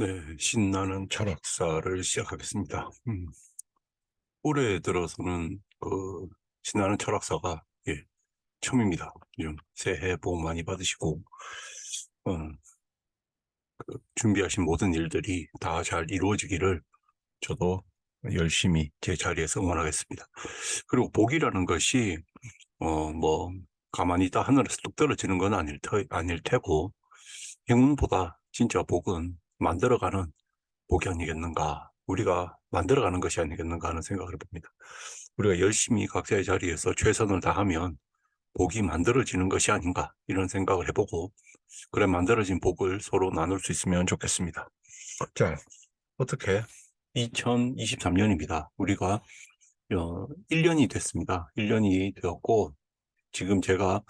네, 신나는 철학사를 시작하겠습니다. 올해 들어서는 신나는 철학사가 처음입니다. 좀 새해 복 많이 받으시고 어, 준비하신 모든 일들이 다 잘 이루어지기를 저도 열심히 제 자리에서 응원하겠습니다. 그리고 복이라는 것이 뭐 가만히 있다 하늘에서 뚝 떨어지는 건 아닐 테고 행운보다 진짜 복은 만들어가는 복이 아니겠는가, 우리가 만들어가는 것이 아니겠는가 하는 생각을 해봅니다. 우리가 열심히 각자의 자리에서 최선을 다하면 복이 만들어지는 것이 아닌가, 이런 생각을 해보고, 그래 만들어진 복을 서로 나눌 수 있으면 좋겠습니다. 자, 어떻게 2023년입니다. 우리가 1년이 됐습니다. 1년이 되었고, 지금 제가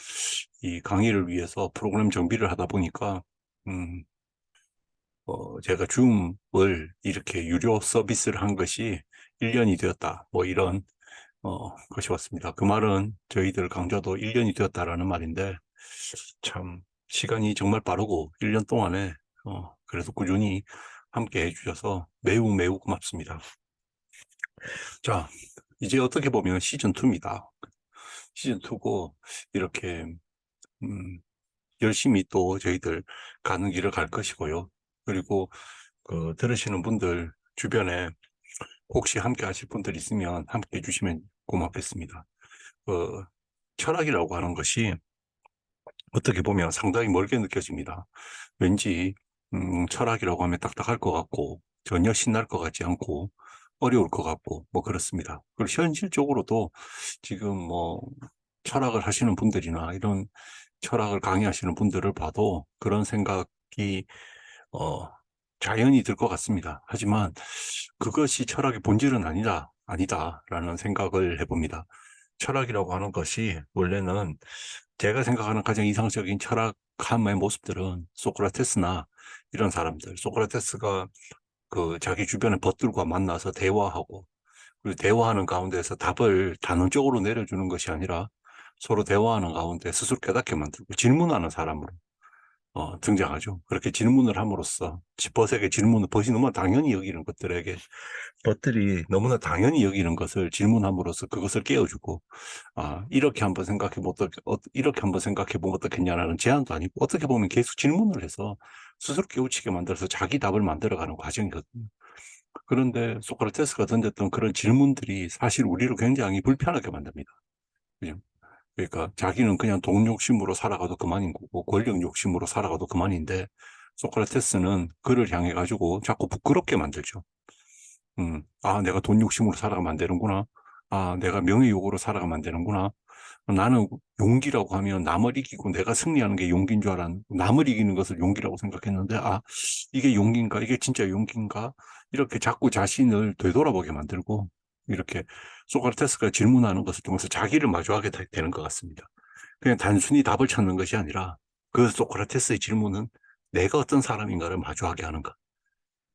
이 강의를 위해서 프로그램 정비를 하다 보니까 제가 줌을 이렇게 유료 서비스를 한 것이 1년이 되었다, 뭐 이런 것이 왔습니다. 그 말은 저희들 강좌도 1년이 되었다라는 말인데, 참 시간이 정말 빠르고 1년 동안에 그래도 꾸준히 함께 해주셔서 매우 매우 고맙습니다. 자, 이제 어떻게 보면 시즌2입니다. 시즌2고 이렇게 열심히 또 저희들 가는 길을 갈 것이고요. 그리고 들으시는 분들 주변에 혹시 함께 하실 분들 있으면 함께 해주시면 고맙겠습니다. 철학이라고 하는 것이 어떻게 보면 상당히 멀게 느껴집니다. 왠지 철학이라고 하면 딱딱할 것 같고 전혀 신날 것 같지 않고 어려울 것 같고 뭐 그렇습니다. 그리고 현실적으로도 지금 뭐 철학을 하시는 분들이나 이런 철학을 강의하시는 분들을 봐도 그런 생각이 어, 자연히 들 것 같습니다. 하지만 그것이 철학의 본질은 아니다라는 생각을 해봅니다. 철학이라고 하는 것이 원래는 제가 생각하는 가장 이상적인 철학함의 모습들은 소크라테스나 이런 사람들, 소크라테스가 그 자기 주변의 벗들과 만나서 대화하고, 그리고 대화하는 가운데서 답을 단언적으로 내려주는 것이 아니라 서로 대화하는 가운데 스스로 깨닫게 만들고 질문하는 사람으로 등장하죠. 그렇게 질문을 함으로써 벗에게 질문을, 벗이 너무 당연히 여기는 것들에게 벗들이 너무나 당연히 여기는 것을 질문함으로써 그것을 깨워주고, 이렇게 한번 이렇게 한번 생각해 보면 어떻겠냐라는 제안도 아니고, 어떻게 보면 계속 질문을 해서 스스로 깨우치게 만들어서 자기 답을 만들어가는 과정이거든요. 그런데 소크라테스가 던졌던 그런 질문들이 사실 우리를 굉장히 불편하게 만듭니다. 그죠? 그러니까 자기는 그냥 돈 욕심으로 살아가도 그만인 거고 권력 욕심으로 살아가도 그만인데, 소크라테스는 그를 향해 가지고 자꾸 부끄럽게 만들죠. 내가 돈 욕심으로 살아가면 안 되는구나. 내가 명예욕으로 살아가면 안 되는구나. 나는 용기라고 하면 남을 이기고 내가 승리하는 게 용기인 줄 알았는데, 남을 이기는 것을 용기라고 생각했는데, 이게 용기인가? 이게 진짜 용기인가? 이렇게 자꾸 자신을 되돌아보게 만들고, 이렇게 소크라테스가 질문하는 것을 통해서 자기를 마주하게 되는 것 같습니다. 그냥 단순히 답을 찾는 것이 아니라 그 소크라테스의 질문은 내가 어떤 사람인가를 마주하게 하는 것,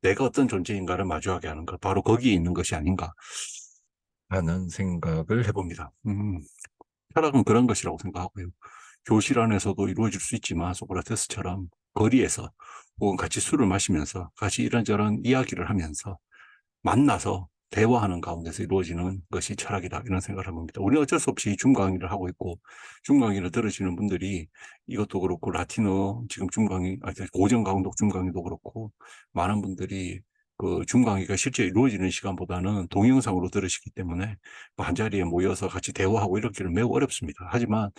내가 어떤 존재인가를 마주하게 하는 것, 바로 거기에 있는 것이 아닌가 하는 생각을 해봅니다. 철학은 그런 것이라고 생각하고요. 교실 안에서도 이루어질 수 있지만 소크라테스처럼 거리에서 혹은 같이 술을 마시면서 같이 이런저런 이야기를 하면서 만나서 대화하는 가운데서 이루어지는 것이 철학이다, 이런 생각을 합니다. 우리는 어쩔 수 없이 줌 강의를 하고 있고, 줌 강의를 들으시는 분들이 이것도 그렇고, 라틴어 지금 줌 강의, 고전 강독 줌 강의도 그렇고, 많은 분들이 그 줌 강의가 실제 이루어지는 시간보다는 동영상으로 들으시기 때문에 한자리에 모여서 같이 대화하고 이러기는 매우 어렵습니다. 하지만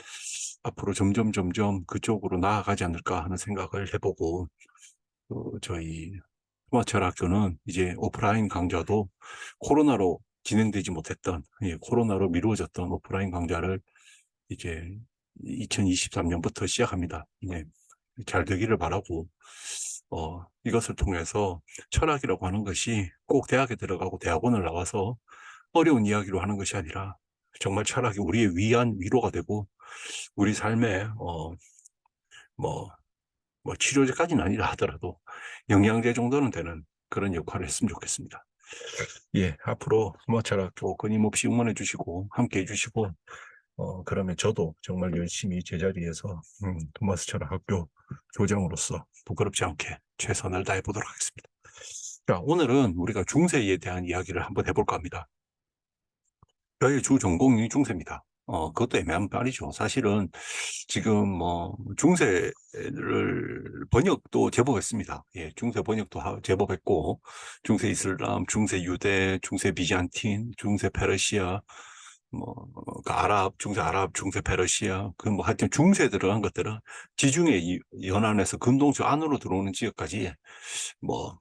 앞으로 점점 그쪽으로 나아가지 않을까 하는 생각을 해보고, 저희 통합철학교는 이제 오프라인 강좌도 코로나로 진행되지 못했던, 코로나로 미루어졌던 오프라인 강좌를 이제 2023년부터 시작합니다. 잘 되기를 바라고, 이것을 통해서 철학이라고 하는 것이 꼭 대학에 들어가고 대학원을 나와서 어려운 이야기로 하는 것이 아니라, 정말 철학이 우리의 위로가 되고, 우리 삶에, 뭐, 치료제까지는 아니라 하더라도 영양제 정도는 되는 그런 역할을 했으면 좋겠습니다. 앞으로 수마철학교 끊임없이 응원해 주시고 함께 해 주시고, 그러면 저도 정말 열심히 제자리에서 토마스 철학학교 교장으로서 부끄럽지 않게 최선을 다해 보도록 하겠습니다. 자, 오늘은 우리가 중세에 대한 이야기를 한번 해볼까 합니다. 저의 주 전공이 중세입니다. 그것도 애매한 말이죠. 사실은 지금 뭐 중세를 번역도 제법 했습니다. 예, 중세 번역도 제법 했고, 중세 이슬람, 중세 유대, 중세 비잔틴, 중세 페르시아, 그 아랍, 중세 아랍, 중세 페르시아, 그 뭐 하여튼 중세 들어간 것들은 지중해 연안에서 근동주 안으로 들어오는 지역까지 뭐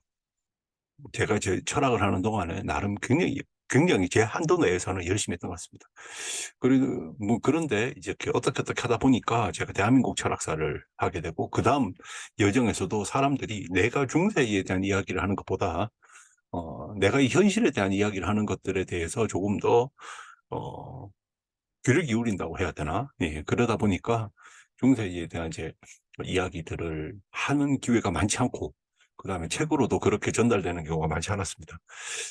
제가 제 철학을 하는 동안에 나름 굉장히 제 한도 내에서는 열심히 했던 것 같습니다. 그리고 뭐 그런데 이제 어떻게 하다 보니까 제가 대한민국 철학사를 하게 되고 그 다음 여정에서도 사람들이 내가 중세에 대한 이야기를 하는 것보다 내가 이 현실에 대한 이야기를 하는 것들에 대해서 조금 더 어, 귀를 기울인다고 해야 되나? 예, 그러다 보니까 중세에 대한 이제 이야기들을 하는 기회가 많지 않고 그다음에 책으로도 그렇게 전달되는 경우가 많지 않았습니다.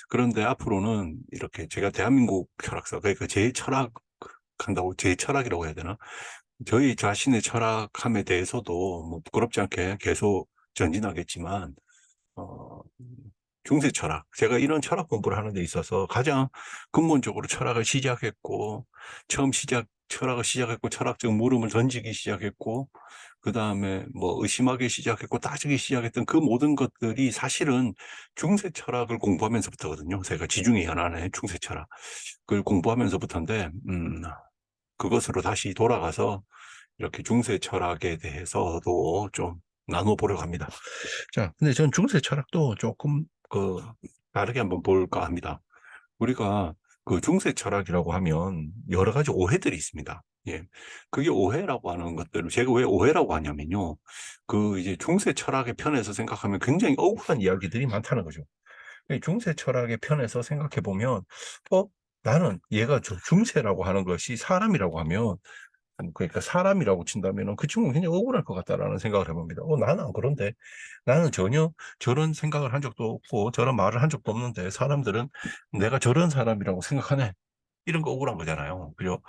그런데 앞으로는 이렇게 제가 대한민국 철학사, 그러니까 제 철학 한다고 제 철학이라고 해야 되나? 저희 자신의 철학함에 대해서도 뭐 부끄럽지 않게 계속 전진하겠지만, 어, 중세 철학. 제가 이런 철학 공부를 하는 데 있어서 가장 근본적으로 철학을 시작했고, 철학적 물음을 던지기 시작했고, 그 다음에 뭐 의심하기 시작했고, 따지기 시작했던 그 모든 것들이 사실은 중세 철학을 공부하면서부터거든요. 제가 지중해 연안의 중세 철학을 공부하면서부터인데, 그것으로 다시 돌아가서 이렇게 중세 철학에 대해서도 좀 나눠보려고 합니다. 자, 근데 전 중세 철학도 조금 다르게 한번 볼까 합니다. 우리가 그 중세 철학이라고 하면 여러 가지 오해들이 있습니다. 예. 그게 오해라고 하는 것들을 제가 왜 오해라고 하냐면요. 그 이제 중세 철학의 편에서 생각하면 굉장히 억울한 이야기들이 많다는 거죠. 중세 철학의 편에서 생각해 보면, 어, 나는 얘가 중세라고 하는 것이 사람이라고 하면 그러니까 사람이라고 친다면 그 친구는 굉장히 억울할 것 같다라는 생각을 해봅니다. 나는 안 그런데 나는 전혀 저런 생각을 한 적도 없고 저런 말을 한 적도 없는데 사람들은 내가 저런 사람이라고 생각하네. 이런 거 억울한 거잖아요. 그죠?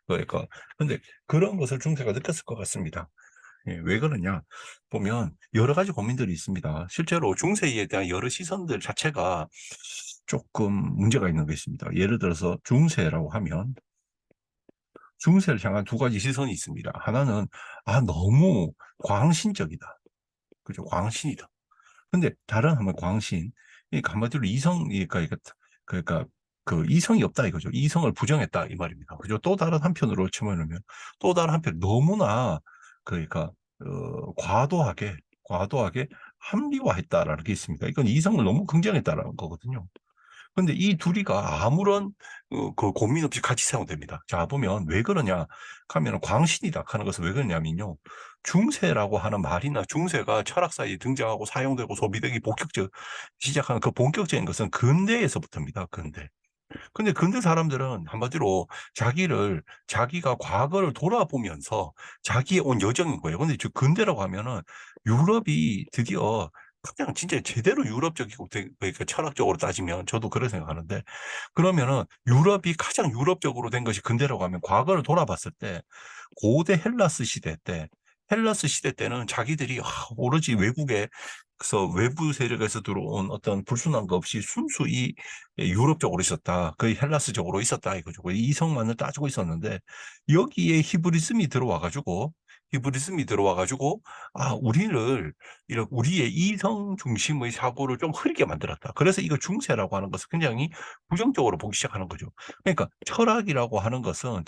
그러니까 근데 그런 것을 중세가 느꼈을 것 같습니다. 예, 왜 그러냐 보면 여러 가지 고민들이 있습니다. 실제로 중세에 대한 여러 시선들 자체가 조금 문제가 있는 게 있습니다. 예를 들어서 중세라고 하면 중세를 향한 두 가지 시선이 있습니다. 하나는 너무 광신적이다. 그죠? 광신이다. 근데 다른 한번 광신, 그러니까 한마디로 그러니까 그 이성이 없다 이거죠. 이성을 부정했다 이 말입니다. 그죠? 또 다른 한편으로 치면은 또 다른 한편 너무나 그러니까 과도하게 합리화했다라는 게 있습니다. 이건 이성을 너무 긍정했다라는 거거든요. 근데 이 둘이가 아무런 그 고민 없이 같이 사용됩니다. 자, 보면 왜 그러냐 하면 광신이다 하는 것은 왜 그러냐면요. 중세라고 하는 말이나 중세가 철학사에 등장하고 사용되고 소비되기 시작하는 그 본격적인 것은 근대에서부터입니다. 근대. 근데 근대 사람들은 한마디로 자기가 과거를 돌아보면서 자기의 온 여정인 거예요. 근데 저 근대라고 하면은 유럽이 드디어 그냥 진짜 제대로 유럽적이고 그러니까 철학적으로 따지면 저도 그렇게 생각하는데 그러면은 유럽이 가장 유럽적으로 된 것이 근대라고 하면 과거를 돌아봤을 때 고대 헬라스 시대 때는 자기들이 오로지 그래서 외부 세력에서 들어온 어떤 불순한 거 없이 순수히 유럽적으로 있었다. 거의 헬라스적으로 있었다 이거죠. 이성만을 따지고 있었는데 여기에 히브리즘이 들어와가지고 우리의 이성 중심의 사고를 좀 흐리게 만들었다. 그래서 이거 중세라고 하는 것을 굉장히 부정적으로 보기 시작하는 거죠. 그러니까 철학이라고 하는 것은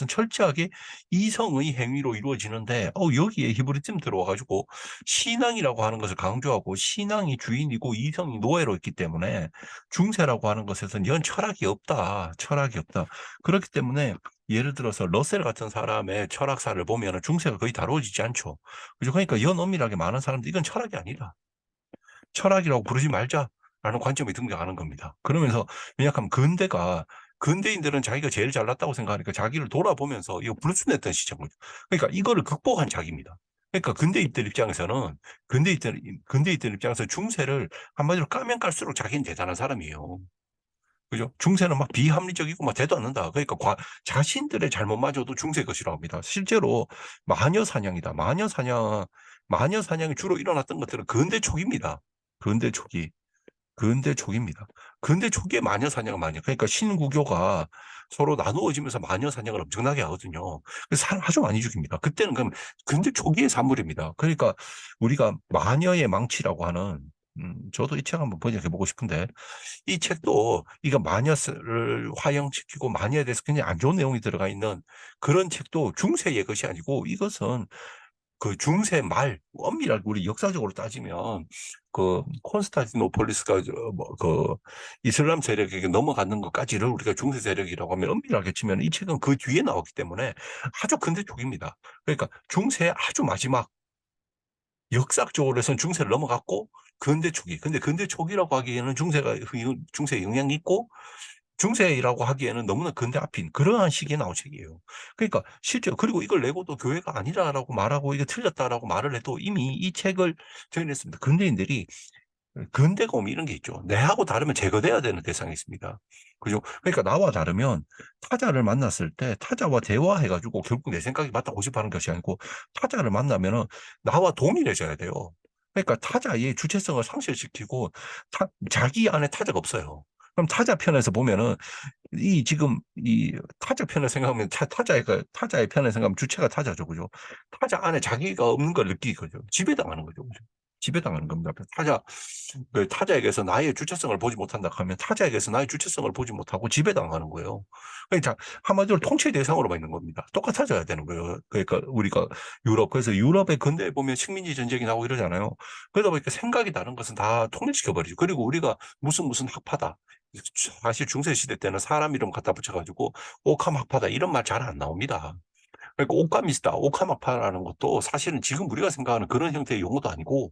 철저하게 이성의 행위로 이루어지는데 여기에 히브리즘 들어와가지고 신앙이라고 하는 것을 강조하고 신앙이 주인이고 이성이 노예로 있기 때문에 중세라고 하는 것에서는 연 철학이 없다. 철학이 없다. 그렇기 때문에 예를 들어서 러셀 같은 사람의 철학사를 보면 중세가 거의 다루어지지 않죠. 그죠? 그러니까 연 엄밀하게 많은 사람들 이건 철학이 아니다. 철학이라고 부르지 말자라는 관점이 등장하는 겁니다. 그러면서 왜냐하면 근대인들은 자기가 제일 잘났다고 생각하니까 자기를 돌아보면서 이거 불순했던 시점이죠. 그러니까 이거를 극복한 자기입니다. 그러니까 근대인들 입장에서 중세를 한마디로 까면 깔수록 자기는 대단한 사람이에요. 그죠? 중세는 막 비합리적이고 막 대도 않는다. 그러니까 자신들의 잘못마저도 중세 것이라고 합니다. 실제로 마녀 사냥이다. 마녀 사냥이 주로 일어났던 것들은 근대 초기입니다. 근대 초기. 근대 초기입니다. 근대 초기에 마녀 사냥을 많이 해요. 그러니까 신구교가 서로 나누어지면서 마녀 사냥을 엄청나게 하거든요. 그래서 사람 아주 많이 죽입니다. 그때는 그럼 근대 초기의 산물입니다. 그러니까 우리가 마녀의 망치라고 하는 저도 이 책 한번 번역해 보고 싶은데 이 책도 이거 마녀를 화형시키고 마녀에 대해서 굉장히 안 좋은 내용이 들어가 있는 그런 책도 중세의 것이 아니고 이것은 그 중세 말 엄밀하게 우리 역사적으로 따지면 그 콘스탄티노폴리스가 그 이슬람 세력에게 넘어가는 것까지를 우리가 중세 세력이라고 하면 엄밀하게 치면 이 책은 그 뒤에 나왔기 때문에 아주 근대 쪽입니다. 그러니까 중세 아주 마지막 역사적으로 해서는 중세를 넘어갔고 근대 초기. 근데 근대 초기라고 하기에는 중세에 영향이 있고 중세라고 하기에는 너무나 근대 앞인 그러한 시기에 나온 책이에요. 그러니까 실제 그리고 이걸 내고도 교회가 아니라라고 말하고 이게 틀렸다라고 말을 해도 이미 이 책을 정리했습니다. 근대인들이 근대가 오면 이런 게 있죠. 내하고 다르면 제거돼야 되는 대상이 있습니다. 그죠? 그러니까 나와 다르면 타자를 만났을 때 타자와 대화해가지고 결국 내 생각이 맞다 고집하는 것이 아니고 타자를 만나면은 나와 동일해져야 돼요. 그러니까 타자의 주체성을 상실시키고 자기 안에 타자가 없어요. 그럼 타자 편에서 보면은 이 지금 이 타자 편을 생각하면 타자의 편을 생각하면 주체가 타자죠, 그죠? 타자 안에 자기가 없는 걸 느끼거든요. 지배당하는 거죠, 그죠? 지배당하는 겁니다. 타자에게서 나의 주체성을 보지 못한다 하면 타자에게서 나의 주체성을 보지 못하고 지배당하는 거예요. 그러니까 한마디로 통치 대상으로만 있는 겁니다. 똑같아져야 되는 거예요. 그러니까 우리가 그래서 유럽의 근대에 보면 식민지 전쟁이 나오고 이러잖아요. 그러다 보니까 생각이 다른 것은 다 통일시켜 버리죠. 그리고 우리가 무슨 학파다. 사실 중세 시대 때는 사람 이름 갖다 붙여가지고 오캄 학파다 이런 말 잘 안 나옵니다. 그러니까 옥감이스다, 오캄 학파라는 것도 사실은 지금 우리가 생각하는 그런 형태의 용어도 아니고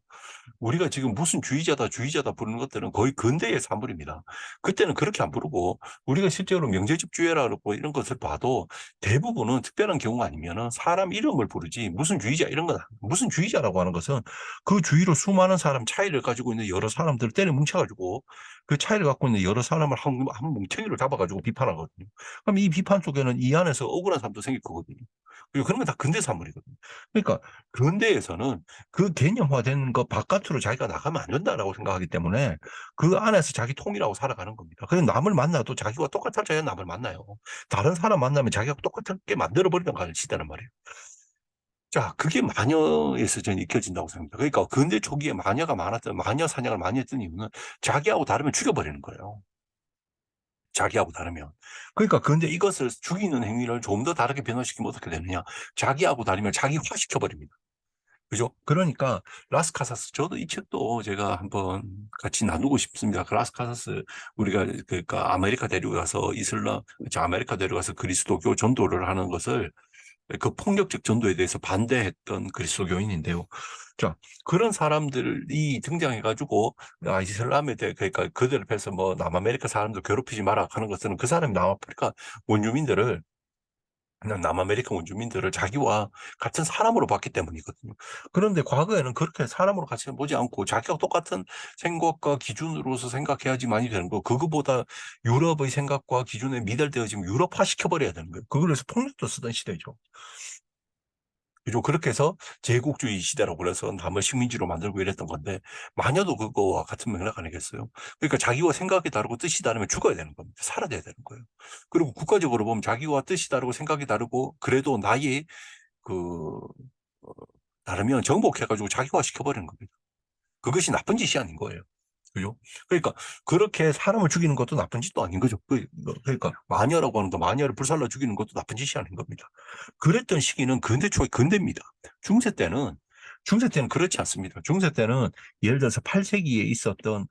우리가 지금 무슨 주의자다 부르는 것들은 거의 근대의 산물입니다. 그때는 그렇게 안 부르고 우리가 실제로 명제집주의라고 이런 것을 봐도 대부분은 특별한 경우가 아니면은 사람 이름을 부르지 무슨 주의자 이런 건 무슨 주의자라고 하는 것은 그 주위로 수많은 사람 차이를 가지고 있는 여러 사람들을 때려 뭉쳐가지고 그 차이를 갖고 있는 여러 사람을 한 뭉텅이로 잡아가지고 비판하거든요. 그럼 이 비판 속에는 이 안에서 억울한 사람도 생길 거거든요. 그리고 그런 건 다 근대 산물이거든요. 그러니까 근대에서는 그 개념화된 것 바깥으로 자기가 나가면 안 된다라고 생각하기 때문에 그 안에서 자기 통일하고 살아가는 겁니다. 그래서 남을 만나도 자기와 똑같아져야 남을 만나요. 다른 사람 만나면 자기가 똑같게 만들어버리는 가는 시대란 말이에요. 자, 그게 마녀에서 저는 익혀진다고 생각합니다. 그러니까 근대 초기에 마녀 사냥을 많이 했던 이유는 자기하고 다르면 죽여버리는 거예요. 자기하고 다르면. 그러니까 근데 이것을 죽이는 행위를 좀 더 다르게 변화시키면 어떻게 되느냐. 자기하고 다르면 자기화시켜버립니다. 그죠? 그러니까 라스카사스 저도 이 책도 제가 한번 같이 나누고 싶습니다. 그 라스카사스 우리가 그러니까 아메리카 데려가서 아메리카 데려가서 그리스도교 전도를 하는 것을 그 폭력적 전도에 대해서 반대했던 그리스도교인인데요. 자, 그런 사람들이 등장해가지고 이슬람에 대해 그러니까 그들을 펴서 뭐 남아메리카 사람들 괴롭히지 마라 하는 것은 그 사람이 남아프리카 원주민들을 그냥 남아메리카 원주민들을 자기와 같은 사람으로 봤기 때문이거든요. 그런데 과거에는 그렇게 사람으로 같이 보지 않고 자기가 똑같은 생각과 기준으로서 생각해야지만이 되는 거. 그거보다 유럽의 생각과 기준에 미달되어지면 유럽화 시켜버려야 되는 거예요. 그걸 해서 폭력도 쓰던 시대죠. 그리고 그렇게 해서 제국주의 시대라고 그래서 남을 식민지로 만들고 이랬던 건데 마녀도 그거와 같은 맥락 아니겠어요? 그러니까 자기와 생각이 다르고 뜻이 다르면 죽어야 되는 겁니다. 살아야 되는 거예요. 그리고 국가적으로 보면 자기와 뜻이 다르고 생각이 다르고 그래도 나의 그 어, 다르면 정복해가지고 자기화 시켜버리는 겁니다. 그것이 나쁜 짓이 아닌 거예요. 그죠? 그러니까 그렇게 사람을 죽이는 것도 나쁜 짓도 아닌 거죠. 그러니까 마녀라고 하는 거 마녀를 불살라 죽이는 것도 나쁜 짓이 아닌 겁니다. 그랬던 시기는 근대 초기 근대입니다. 중세 때는 중세 때는 그렇지 않습니다. 중세 때는 예를 들어서 8세기에 있었던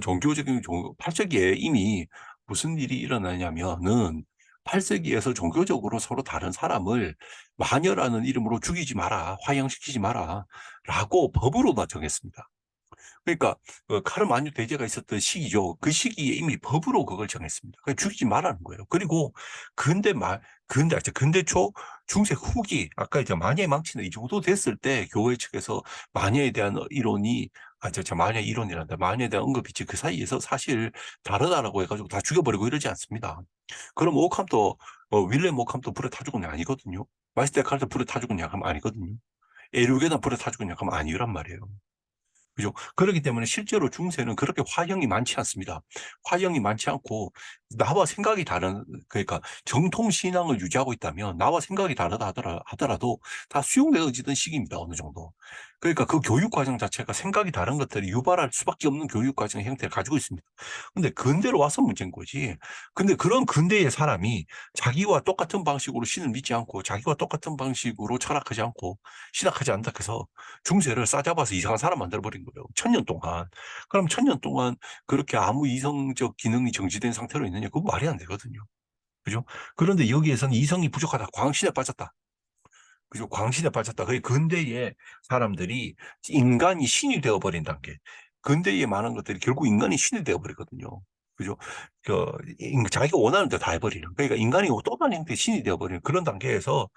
종교적인 8세기에 이미 무슨 일이 일어나냐면은 8세기에서 종교적으로 서로 다른 사람을 마녀라는 이름으로 죽이지 마라, 화형시키지 마라, 라고 법으로 정했습니다. 그러니까 카르마뉴 대제가 있었던 시기죠. 그 시기에 이미 법으로 그걸 정했습니다. 그냥 죽이지 말라는 거예요. 그리고 근대 말 근대 초 중세 후기 아까 이제 마녀의 망치는 이 정도 됐을 때 교회 측에서 마녀에 대한 이론이 저 마녀 이론이란다. 마녀에 대한 언급이 그 사이에서 사실 다르다라고 해가지고 다 죽여버리고 이러지 않습니다. 그럼 오캄도 윌렘 오캄도 불에 타 죽은 애 아니거든요. 마이스터 칼도 불에 타 죽은 애 아니거든요. 에류게나 불에 타 죽은 애 아니란 말이에요. 그죠? 그렇기 때문에 실제로 중세는 그렇게 화형이 많지 않습니다. 화형이 많지 않고 나와 생각이 다른, 그러니까 정통 신앙을 유지하고 있다면 나와 생각이 다르다 하더라도 다 수용되어지던 시기입니다. 어느 정도. 그러니까 그 교육 과정 자체가 생각이 다른 것들이 유발할 수밖에 없는 교육 과정 형태를 가지고 있습니다. 근데 근대로 와서 문제인 거지. 근데 그런 근대의 사람이 자기와 똑같은 방식으로 신을 믿지 않고 자기와 똑같은 방식으로 철학하지 않고 신학하지 않다 해서 중세를 싸잡아서 이상한 사람 만들어버린 거예요. 1000년 동안. 그럼 1000년 동안 그렇게 아무 이성적 기능이 정지된 상태로 있느냐? 그건 말이 안 되거든요. 그죠? 그런데 여기에서는 이성이 부족하다. 광신에 빠졌다. 그죠? 광신에 빠졌다. 거의 근대의 사람들이 인간이 신이 되어버린 단계. 근대의 많은 것들이 결국 인간이 신이 되어버리거든요. 그죠? 자기가 원하는 대로 다 해버리는. 그러니까 인간이 또 다른 형태의 신이 되어버리는 그런 단계에서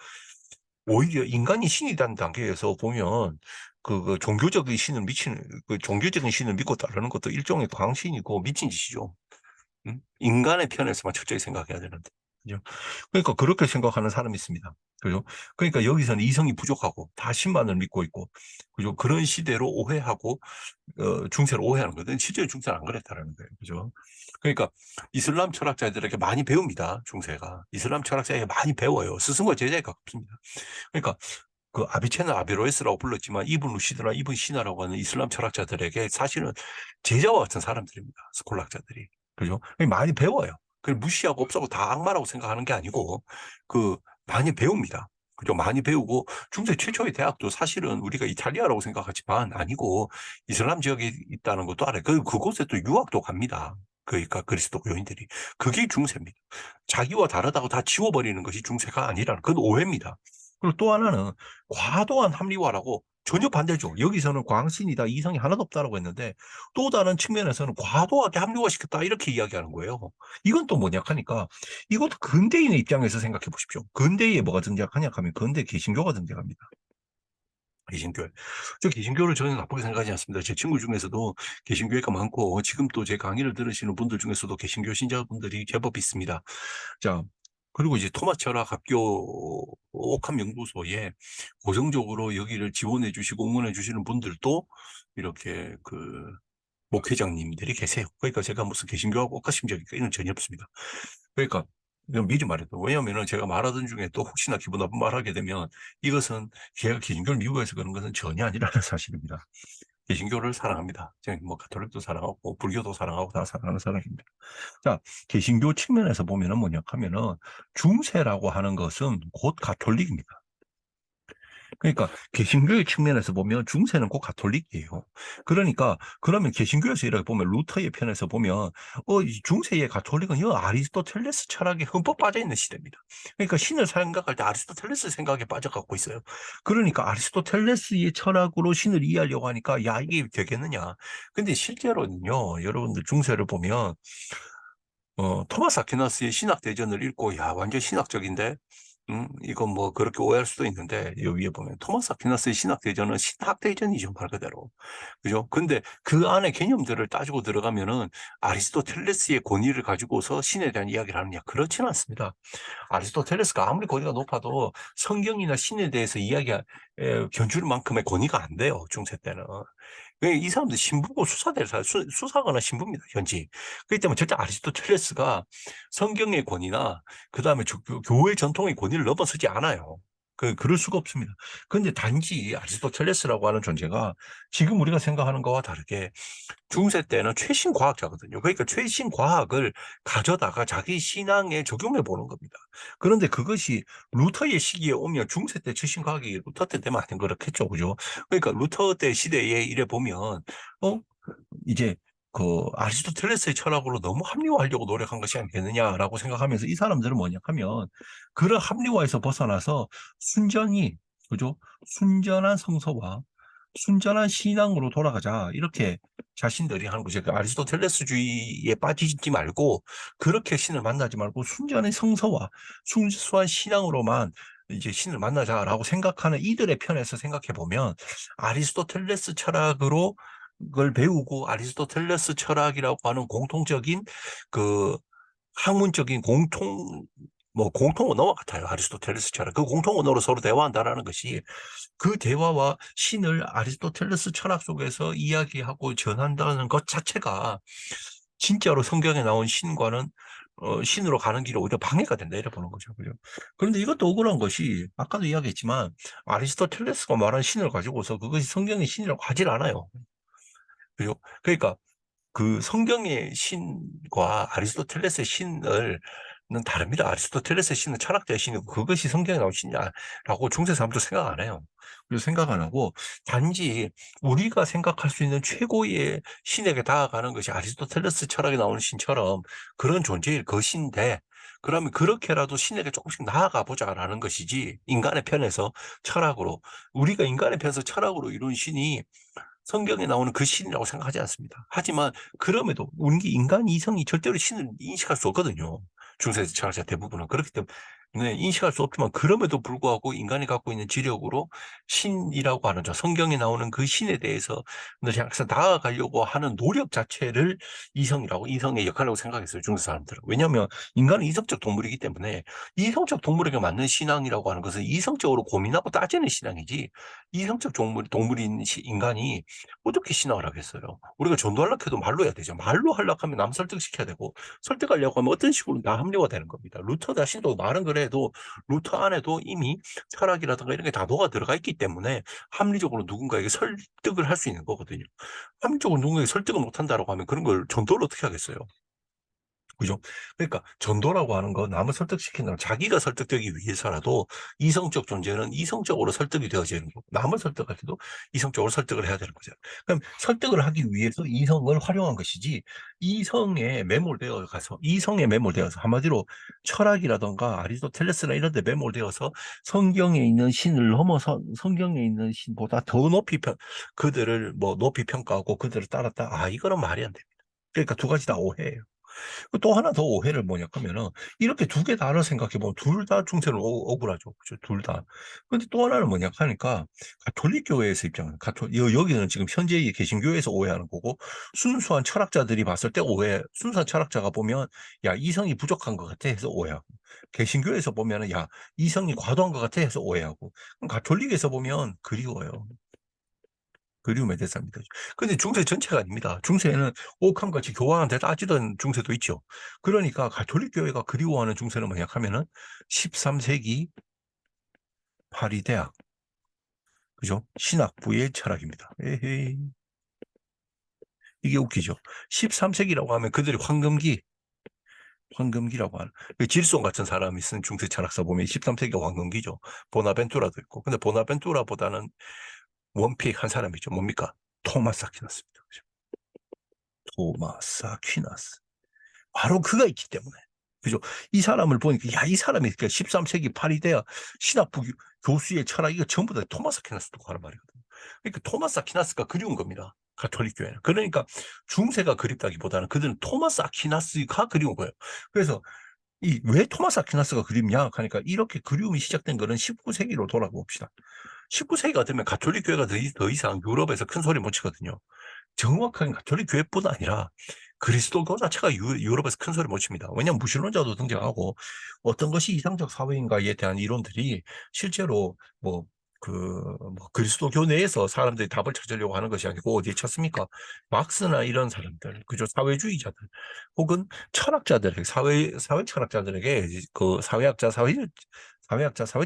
오히려 인간이 신이 된 단계에서 보면 그 종교적인 신을 미치는 그 종교적인 신을 믿고 따르는 것도 일종의 광신이고 미친 짓이죠. 응? 인간의 편에서만 철저히 생각해야 되는데. 그죠? 그러니까 그렇게 생각하는 사람이 있습니다. 그죠? 그러니까 여기서는 이성이 부족하고 다 신만을 믿고 있고, 그죠? 그런 시대로 오해하고, 중세를 오해하는 거든 실제 중세는 안 그랬다라는 거예요. 그죠? 그러니까 이슬람 철학자들에게 많이 배웁니다. 중세가. 이슬람 철학자에게 많이 배워요. 스승과 제자에 가깝습니다. 그러니까 그 아비체나 아베로에스라고 불렀지만 이분 루시드나 이분 시나라고 하는 이슬람 철학자들에게 사실은 제자와 같은 사람들입니다. 스콜락자들이. 그죠? 많이 배워요. 그걸 무시하고 없애고 다 악마라고 생각하는 게 아니고 그 많이 배웁니다. 그죠? 많이 배우고 중세 최초의 대학도 사실은 우리가 이탈리아라고 생각하지만 아니고 이슬람 지역에 있다는 것도 알아요. 그곳에 또 유학도 갑니다. 그러니까 그리스도 교인들이. 그게 중세입니다. 자기와 다르다고 다 지워버리는 것이 중세가 아니라는 그건 오해입니다. 그리고 또 하나는 과도한 합리화라고 전혀 반대죠. 여기서는 광신이다, 이성이 하나도 없다라고 했는데 또 다른 측면에서는 과도하게 합리화시켰다 이렇게 이야기하는 거예요. 이건 또 뭐냐 하니까 이것도 근대인의 입장에서 생각해 보십시오. 근대에 뭐가 등장하냐 하면 근대 개신교가 등장합니다. 개신교. 저 개신교를 전혀 나쁘게 생각하지 않습니다. 제 친구 중에서도 개신교회가 많고 지금 또 제 강의를 들으시는 분들 중에서도 개신교 신자분들이 제법 있습니다. 자, 그리고 이제 토마스 철학학교 옥함연구소에 고정적으로 여기를 지원해 주시고 응원해 주시는 분들도 이렇게 그 목회장님들이 계세요. 그러니까 제가 무슨 개신교하고 옥하심적인 이런 전혀 없습니다. 그러니까 이건 미리 말해도 왜냐하면 제가 말하던 중에 또 혹시나 기분 나쁜 말 하게 되면 이것은 제가 개신교를 미국에서 그런 것은 전혀 아니라는 사실입니다. 개신교를 사랑합니다. 제가 뭐 가톨릭도 사랑하고 불교도 사랑하고 다 사랑하는 사람입니다. 자, 개신교 측면에서 보면은 뭐냐 하면은 중세라고 하는 것은 곧 가톨릭입니다. 그러니까 개신교의 측면에서 보면 중세는 곧 가톨릭이에요. 그러니까 그러면 개신교에서 이렇게 보면 루터의 편에서 보면 이 중세의 가톨릭은 이 아리스토텔레스 철학에 흠뻑 빠져 있는 시대입니다. 그러니까 신을 생각할 때 아리스토텔레스 생각에 빠져갖고 있어요. 그러니까 아리스토텔레스의 철학으로 신을 이해하려고 하니까 야 이게 되겠느냐. 근데 실제로는요, 여러분들 중세를 보면 토마스 아퀴나스의 신학 대전을 읽고 야 완전 신학적인데 이건 뭐 그렇게 오해할 수도 있는데 여기 위에 보면 토마스 아퀴나스의 신학 대전은 신학 대전이죠 말 그대로. 그죠? 근데 그 안에 개념들을 따지고 들어가면은 아리스토텔레스의 권위를 가지고서 신에 대한 이야기를 하느냐 그렇지는 않습니다. 아리스토텔레스가 아무리 권위가 높아도 성경이나 신에 대해서 견줄 만큼의 권위가 안 돼요 중세 때는. 이 사람들 신부고 수사거나 신부입니다 현지. 그렇기 때문에 절대 아리스토텔레스가 성경의 권위나 그 다음에 교회 전통의 권위를 넘어서지 않아요. 그럴 수가 없습니다. 그런데 단지 아리스토텔레스라고 하는 존재가 지금 우리가 생각하는 것과 다르게 중세 때는 최신 과학자거든요. 그러니까 최신 과학을 가져다가 자기 신앙에 적용해 보는 겁니다. 그런데 그것이 루터의 시기에 오면 중세 때 최신 과학이 루터 때 되면 안 그렇겠죠. 그죠? 그러니까 루터 때 시대에 이래 보면, 이제 그 아리스토텔레스의 철학으로 너무 합리화하려고 노력한 것이 아니겠느냐라고 생각하면서 이 사람들은 뭐냐 하면 그런 합리화에서 벗어나서 순전히, 그죠? 순전한 성서와 순전한 신앙으로 돌아가자. 이렇게 자신들이 하는 거죠. 그 아리스토텔레스주의에 빠지지 말고 그렇게 신을 만나지 말고 순전한 성서와 순수한 신앙으로만 이제 신을 만나자라고 생각하는 이들의 편에서 생각해 보면 아리스토텔레스 철학으로 걸 배우고 아리스토텔레스 철학이라고 하는 공통적인 그 학문적인 공통 뭐 공통 언어와 같아요. 아리스토텔레스처럼 그 공통 언어로 서로 대화한다라는 것이 그 대화와 신을 아리스토텔레스 철학 속에서 이야기하고 전한다는 것 자체가 진짜로 성경에 나온 신과는 신으로 가는 길이 오히려 방해가 된다 이래 보는 거죠. 그죠? 그런데 이것도 억울한 것이 아까도 이야기했지만 아리스토텔레스가 말한 신을 가지고서 그것이 성경의 신이라고 하질 않아요. 그죠? 그러니까 그 성경의 신과 아리스토텔레스의 신을 는 다릅니다. 아리스토텔레스의 신은 철학자의 신이고 그것이 성경에 나온 신이냐라고 중세 사람도 생각 안 해요. 그리고 생각 안 하고 단지 우리가 생각할 수 있는 최고의 신에게 다가가는 것이 아리스토텔레스 철학에 나오는 신처럼 그런 존재일 것인데 그러면 그렇게라도 신에게 조금씩 나아가 보자라는 것이지 인간의 편에서 철학으로 우리가 인간의 편에서 철학으로 이룬 신이 성경에 나오는 그 신이라고 생각하지 않습니다. 하지만 그럼에도 우리 인간 이성이 절대로 신을 인식할 수 없거든요. 중세 철학자 대부분은 그렇기 때문에 인식할 수 없지만 그럼에도 불구하고 인간이 갖고 있는 지력으로 신이라고 하는 성경에 나오는 그 신에 대해서 항상 나아가려고 하는 노력 자체를 이성의 역할이라고 생각했어요. 중세 사람들은. 왜냐하면 인간은 이성적 동물이기 때문에 이성적 동물에게 맞는 신앙이라고 하는 것은 이성적으로 고민하고 따지는 신앙이지 이성적 동물인 인간이 어떻게 신앙을 하겠어요? 우리가 전도하려고 해도 말로 해야 되죠. 말로 하려고 하면 남 설득시켜야 되고 설득하려고 하면 어떤 식으로 나 합리화 되는 겁니다. 루터 자신도 말은 그래도 루터 안에도 이미 철학이라든가 이런 게 다 녹아 들어가 있기 때문에 합리적으로 누군가에게 설득을 할 수 있는 거거든요. 합리적으로 누군가에게 설득을 못 한다라고 하면 그런 걸 전도를 어떻게 하겠어요? 그죠? 그러니까 전도라고 하는 건 남을 설득시킨다면 자기가 설득되기 위해서라도 이성적 존재는 이성적으로 설득이 되어지는 거고 남을 설득할 때도 이성적으로 설득을 해야 되는 거죠. 그럼 설득을 하기 위해서 이성을 활용한 것이지 이성에 매몰되어서 한마디로 철학이라던가 아리스토텔레스나 이런 데 매몰되어서 성경에 있는 신을 넘어서 성경에 있는 신보다 더 그들을 뭐 높이 평가하고 그들을 따랐다. 이거는 말이 안 됩니다. 그러니까 두 가지 다 오해예요. 또 하나 더 오해를 뭐냐 하면은 이렇게 두 개 다를 생각해 보면 둘 다 중세는 억울하죠. 그죠? 둘 다. 근데 또 하나는 뭐냐 하니까 가톨릭 교회에서 입장은 여기는 지금 현재의 개신교에서 오해하는 거고 순수한 철학자들이 봤을 때 순수한 철학자가 보면 야, 이성이 부족한 것 같아 해서 오해하고 개신교에서 보면은 야, 이성이 과도한 것 같아 해서 오해하고 그럼 가톨릭에서 보면 그리워요. 그리움의 대상입니다. 근데 중세 전체가 아닙니다. 중세에는 옥함같이 교황한테 따지던 중세도 있죠. 그러니까 가톨릭 교회가 그리워하는 중세는 뭐냐 하면은 13세기 파리 대학, 그죠? 신학부의 철학입니다. 에헤이. 이게 웃기죠. 13세기라고 하면 그들이 황금기라고 하는 그 질손 같은 사람이 쓴 중세 철학사 보면 13세기가 황금기죠. 보나벤투라도 있고. 근데 보나벤투라보다는 원픽 한 사람이죠. 뭡니까? 토마스 아퀴나스입니다. 토마스 아퀴나스. 바로 그가 있기 때문에. 그죠? 이 사람을 보니까, 야, 이 사람이 그러니까 13세기 파리대야 신학부 교수의 철학, 이거 전부 다 토마스 아퀴나스 두고 하는 말이거든요. 그러니까 토마스 아퀴나스가 그리운 겁니다. 가톨릭 교회는. 그러니까 중세가 그립다기보다는 그들은 토마스 아퀴나스가 그리운 거예요. 그래서 왜 토마스 아퀴나스가 그립냐 하니까 이렇게 그리움이 시작된 거는 19세기로 돌아봅시다. 19세기가 되면 가톨릭 교회가 더 이상 유럽에서 큰 소리 못 치거든요. 정확하게 가톨릭 교회뿐 아니라 그리스도교 자체가 유럽에서 큰 소리 못 칩니다. 왜냐하면 무신론자도 등장하고 어떤 것이 이상적 사회인가에 대한 이론들이 실제로 그리스도교 내에서 사람들이 답을 찾으려고 하는 것이 아니고 어디에 찾습니까? 막스나 이런 사람들, 그죠? 사회주의자들 혹은 철학자들에게 사회 철학자들에게 그 사회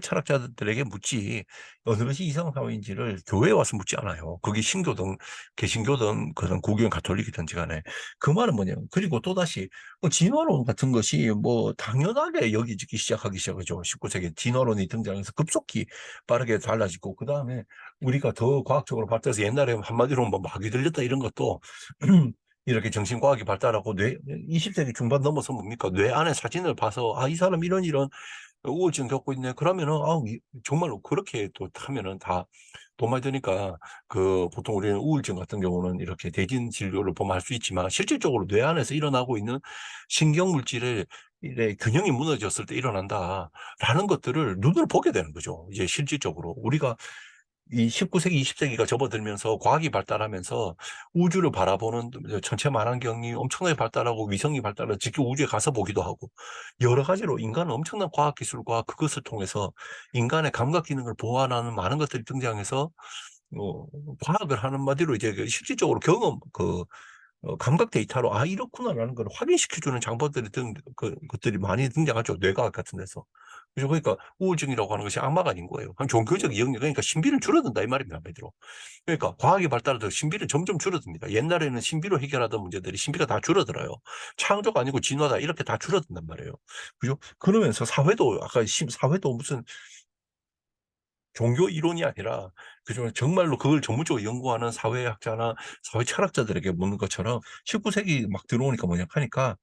철학자들에게 묻지 어느 것이 이상 사회인지를 교회에 와서 묻지 않아요. 그게 신교든 개신교든 그런 구교인 가톨릭이든지 간에 그 말은 뭐냐면 그리고 또다시 진화론 같은 것이 당연하게 여기지기 시작하기 시작하죠. 19세기 진화론이 등장해서 급속히 빠르게 달라지고 그다음에 우리가 더 과학적으로 발달해서 옛날에 한마디로 마귀 들렸다 이런 것도 이렇게 정신과학이 발달하고 20세기 중반 넘어서 뭡니까? 뇌 안에 사진을 봐서 이 사람 이런 우울증 겪고 있네. 그러면은 정말로 그렇게 또 하면은 다 도움이 되니까 보통 우리는 우울증 같은 경우는 이렇게 대진 진료를 보면 할 수 있지만 실질적으로 뇌 안에서 일어나고 있는 신경 물질의 균형이 무너졌을 때 일어난다라는 것들을 눈으로 보게 되는 거죠. 이제 실질적으로 우리가 이 19세기, 20세기가 접어들면서 과학이 발달하면서 우주를 바라보는 전체 만환경이 엄청나게 발달하고 위성이 발달해서 직접 우주에 가서 보기도 하고 여러 가지로 인간은 엄청난 과학기술과 그것을 통해서 인간의 감각 기능을 보완하는 많은 것들이 등장해서 어, 과학을 하는 마디로 이제 실질적으로 경험, 감각 데이터로 이렇구나라는 걸 확인시켜주는 장본들이 것들이 많이 등장하죠. 뇌과학 같은 데서. 그죠? 그러니까 우울증이라고 하는 것이 악마가 아닌 거예요. 한 종교적 이용력, 그러니까 신비는 줄어든다 이 말입니다. 한마디로. 그러니까 과학이 발달하도록 신비는 점점 줄어듭니다. 옛날에는 신비로 해결하던 문제들이 신비가 다 줄어들어요. 창조가 아니고 진화다 이렇게 다 줄어든단 말이에요. 그죠? 그러면서 사회도 아까 사회도 무슨 종교 이론이 아니라 그중 정말로 그걸 전문적으로 연구하는 사회학자나 사회 철학자들에게 묻는 것처럼 19세기 막 들어오니까 뭐냐 하니까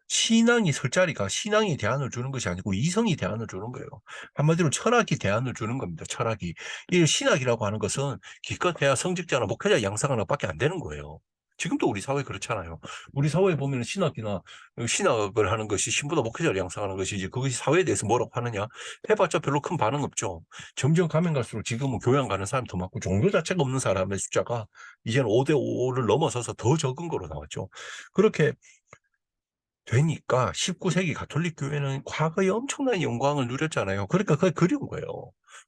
신앙이 설 자리가 신앙이 대안을 주는 것이 아니고 이성이 대안을 주는 거예요. 한마디로 철학이 대안을 주는 겁니다. 철학이. 이 신학이라고 하는 것은 기껏해야 성직자나 목회자 양성하는 것밖에 안 되는 거예요. 지금도 우리 사회 그렇잖아요. 우리 사회에 보면 신학이나 신학을 하는 것이 신부나 목회자를 양성하는 것이지 그것이 사회에 대해서 뭐라고 하느냐 해봤자 별로 큰 반응 없죠. 점점 가면 갈수록 지금은 교양 가는 사람이 더 많고 종교 자체가 없는 사람의 숫자가 이제는 5대 5를 넘어서서 더 적은 거로 나왔죠. 그렇게 되니까 19세기 가톨릭 교회는 과거에 엄청난 영광을 누렸잖아요. 그러니까 그게 그리운 거예요.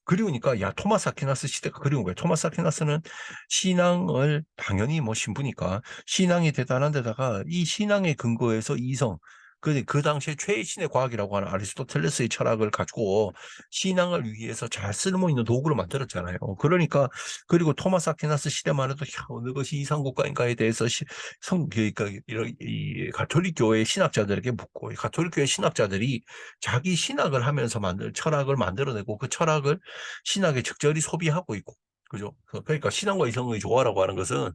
그리우니까 토마스 아퀴나스 시대가 그리운 거예요. 토마스 아퀴나스는 신앙을 당연히 뭐 신부니까 신앙이 대단한 데다가 이 신앙의 근거에서 이성 그 당시에 최신의 과학이라고 하는 아리스토텔레스의 철학을 가지고 신앙을 위해서 잘 쓸모 있는 도구를 만들었잖아요. 그러니까 그리고 토마스 아퀴나스 시대만 해도 어느 것이 이상국가인가에 대해서 그러니까 이 가톨릭 교회 신학자들에게 묻고 이 가톨릭 교회 신학자들이 자기 신학을 하면서 철학을 만들어내고 그 철학을 신학에 적절히 소비하고 있고 그죠? 그러니까 신앙과 이성의 조화라고 하는 것은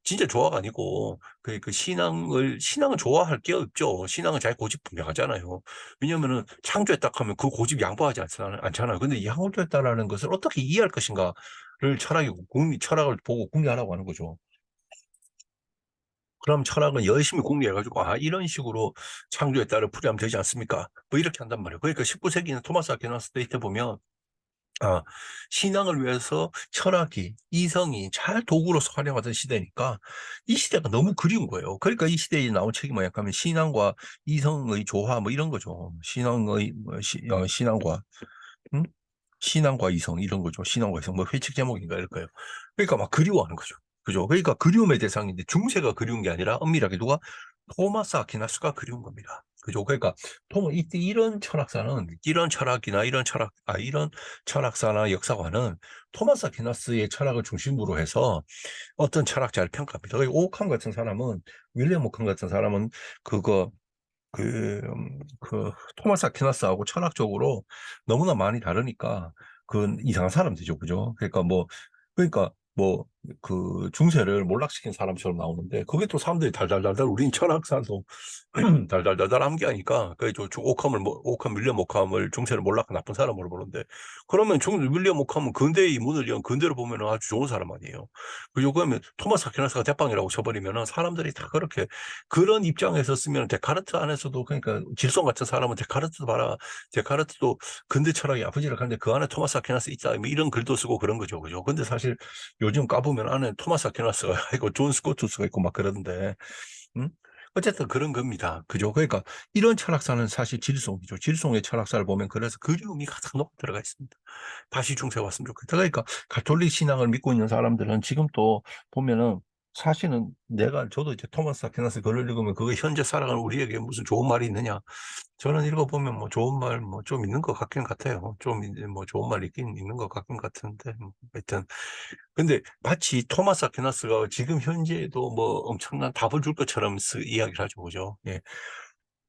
진짜 조화가 아니고 그 신앙은 좋아할 게 없죠. 신앙은 자기 고집분명하잖아요. 왜냐면은 창조했다 하면 그 고집 양보하지 않잖아요. 근데 양보했다라는 것을 어떻게 이해할 것인가를 철학을 보고 궁리하라고 하는 거죠. 그럼 철학은 열심히 궁리해가지고 이런 식으로 창조에 따라 풀이하면 되지 않습니까? 뭐 이렇게 한단 말이에요. 그러니까 19세기는 토마스 아퀴나스 데이트 보면 아, 신앙을 위해서 철학이, 이성이 잘 도구로서 활용하던 시대니까 이 시대가 너무 그리운 거예요. 그러니까 이 시대에 나온 책이 뭐냐 하면 신앙과 이성의 조화 뭐 이런 거죠. 신앙과 음? 신앙과 이성 이런 거죠. 신앙과 이성 뭐 회칙 제목인가 이럴 거예요. 그러니까 막 그리워하는 거죠. 그죠? 그러니까 그리움의 대상인데 중세가 그리운 게 아니라 엄밀하게 누가 토마스 아퀴나스가 그리운 겁니다. 그죠? 그러니까 이런 철학사는 이런 철학이나 이런 철학사나 역사관은 토마스 아퀴나스의 철학을 중심으로 해서 어떤 철학자를 평가합니다. 오캄 같은 사람은 윌리엄 오캄 같은 사람은 그거 토마스 아퀴나스하고 철학적으로 너무나 많이 다르니까, 이상한 사람 되죠. 그죠? 그러니까 중세를 몰락시킨 사람처럼 나오는데, 그게 또 사람들이 달달달달, 우린 철학사도 달달달달 암기하니까, 윌리엄 오캄을 중세를 몰락한 나쁜 사람으로 보는데, 그러면 윌리엄 오캄은 근대의 문을 연 근대로 보면 아주 좋은 사람 아니에요. 그리고 그러면 토마스 아퀴나스가 대빵이라고 쳐버리면 사람들이 다 그런 입장에서 쓰면 데카르트 안에서도 그러니까 질송 같은 사람은 데카르트도 봐라. 데카르트도 근대 철학이 아프지를 하는데 그 안에 토마스 아퀴나스 있다. 뭐 이런 글도 쓰고 그런 거죠. 그죠? 근데 사실 요즘 까보면 안에 토마스 아퀴나스가 있고 존 스코투스가 있고 막 그러던데. 음? 어쨌든 그런 겁니다. 그죠? 그러니까 이런 철학사는 사실 질송이죠. 질송의 철학사를 보면 그래서 그리움이 가장 높게 들어가 있습니다. 다시 중세 왔으면 좋겠다. 그러니까 가톨릭 신앙을 믿고 있는 사람들은 지금 또 보면은 사실은 저도 이제 토마스 아퀴나스 글을 읽으면 그게 현재 살아가는 우리에게 무슨 좋은 말이 있느냐. 저는 읽어보면 뭐 좋은 말 뭐 좀 있는 것 같긴 같아요. 좀 이제 뭐 좋은 말 있긴 있는 것 같긴 같은데. 하여튼. 근데 마치 토마스 아퀴나스가 지금 현재에도 뭐 엄청난 답을 줄 것처럼 이야기를 하죠. 그죠? 예.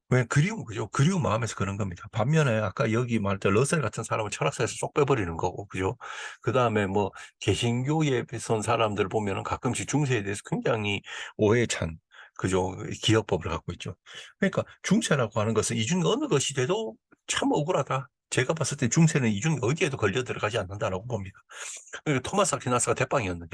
왜 그리움, 그죠? 그리운 마음에서 그런 겁니다. 반면에 아까 여기 말할 때 러셀 같은 사람은 철학사에서 쏙 빼버리는 거고, 그죠? 그 다음에 뭐 개신교에 선 사람들 보면은 가끔씩 중세에 대해서 굉장히 오해에 찬, 그죠? 기억법을 갖고 있죠. 그러니까 중세라고 하는 것은 이 중에 어느 것이 돼도 참 억울하다. 제가 봤을 때 중세는 이 중에 어디에도 걸려 들어가지 않는다라고 봅니다. 그러니까 토마스 아퀴나스가 대빵이었느냐?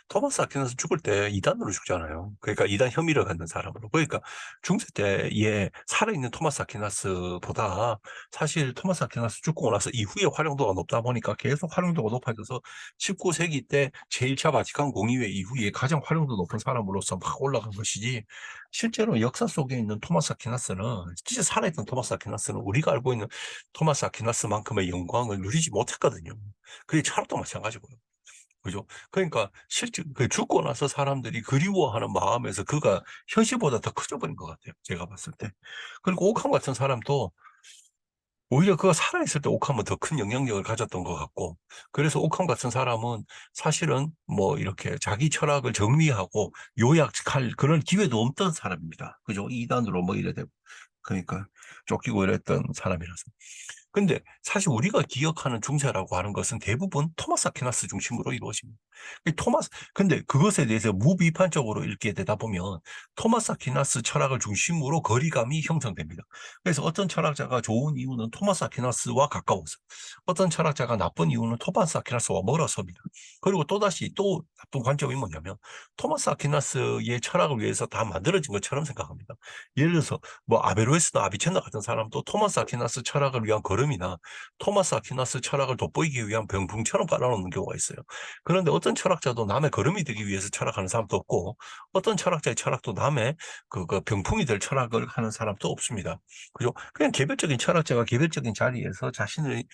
토마스 아퀴나스 죽을 때 이단으로 죽잖아요. 그러니까 이단 혐의를 갖는 사람으로. 그러니까 중세 때에 살아있는 토마스 아퀴나스보다 사실 토마스 아퀴나스 죽고 나서 이후에 활용도가 높다 보니까 계속 활용도가 높아져서 19세기 때 제1차 바티칸 공의회 이후에 가장 활용도 높은 사람으로서 막 올라간 것이지, 실제로 역사 속에 있는 토마스 아퀴나스는, 진짜 살아있던 토마스 아퀴나스는 우리가 알고 있는 토마스 아퀴나스만큼의 영광을 누리지 못했거든요. 그게 철학도 마찬가지고요. 그죠? 그러니까 실제 그 죽고 나서 사람들이 그리워하는 마음에서 그가 현실보다 더 커져 버린 것 같아요. 제가 봤을 때. 그리고 오캄 같은 사람도 오히려 그가 살아있을 때 오캄은 더 큰 영향력을 가졌던 것 같고, 그래서 오캄 같은 사람은 사실은 뭐 이렇게 자기 철학을 정리하고 요약할 그런 기회도 없던 사람입니다. 그죠? 이단으로 뭐 이래 되고. 그러니까 쫓기고 이랬던 사람이라서. 근데 사실 우리가 기억하는 중세라고 하는 것은 대부분 토마스 아퀴나스 중심으로 이루어집니다. 근데 그것에 대해서 무비판적으로 읽게 되다 보면 토마스 아퀴나스 철학을 중심으로 거리감이 형성됩니다. 그래서 어떤 철학자가 좋은 이유는 토마스 아퀴나스와 가까워서, 어떤 철학자가 나쁜 이유는 토마스 아퀴나스와 멀어서입니다. 그리고 또다시 또 나쁜 관점이 뭐냐면, 토마스 아퀴나스의 철학을 위해서 다 만들어진 것처럼 생각합니다. 예를 들어서 뭐 아베로에스나 아비첸나 같은 사람도 토마스 아퀴나스 철학을 위한 걸음이나 토마스 아퀴나스 철학을 돋보이기 위한 병풍처럼 깔아놓는 경우가 있어요. 그런데 어떤 철학자도 남의 걸음이 되기 위해서 철학하는 사람도 없고, 어떤 철학자의 철학도 남의 그 병풍이 될 철학을 하는 사람도 없습니다. 그죠? 그냥 개별적인 철학자가 개별적인 자리에서 자신의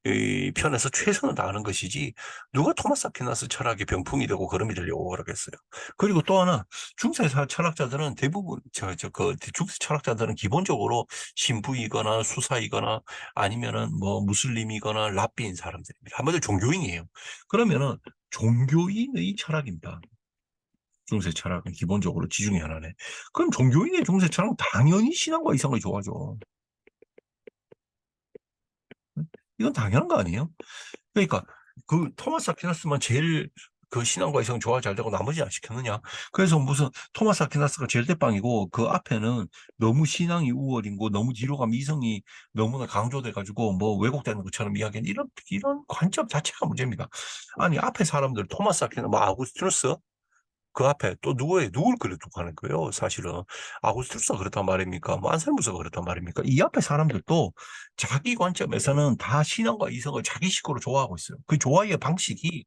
이 편에서 최선을 다하는 것이지, 누가 토마스 아퀴나스 철학의 병풍이 되고 걸음이 되려고 그러겠어요. 그리고 또 하나, 중세 철학자들은 대부분 중세 철학자들은 기본적으로 신부이거나 수사이거나 아니면은 뭐 무슬림이거나 랍비인 사람들입니다. 한마디로 종교인이에요. 그러면은 종교인의 철학입니다. 중세 철학은 기본적으로 지중해 하나네. 그럼 종교인의 중세 철학은 당연히 신앙과 이성을 좋아하죠. 이건 당연한 거 아니에요? 그러니까 그 토마스 아퀴나스만 제일 그 신앙과 이성 조화 잘 되고 나머지 안 시켰느냐? 그래서 무슨 토마스 아퀴나스가 제일 대빵이고 그 앞에는 너무 신앙이 우월인고 너무 뒤로 가면 이성이 너무나 강조돼 가지고 뭐 왜곡되는 것처럼 이야기하는 이런 관점 자체가 문제입니다. 아니 앞에 사람들 토마스 아퀴나스, 뭐 아구스티누스, 그 앞에 또 누굴 그래두고 하는 거예요, 사실은. 아구스투스가 그렇단 말입니까? 뭐 안셀무스가 그렇단 말입니까? 이 앞에 사람들도 자기 관점에서는 다 신앙과 이성을 자기식으로 좋아하고 있어요. 그 좋아의 방식이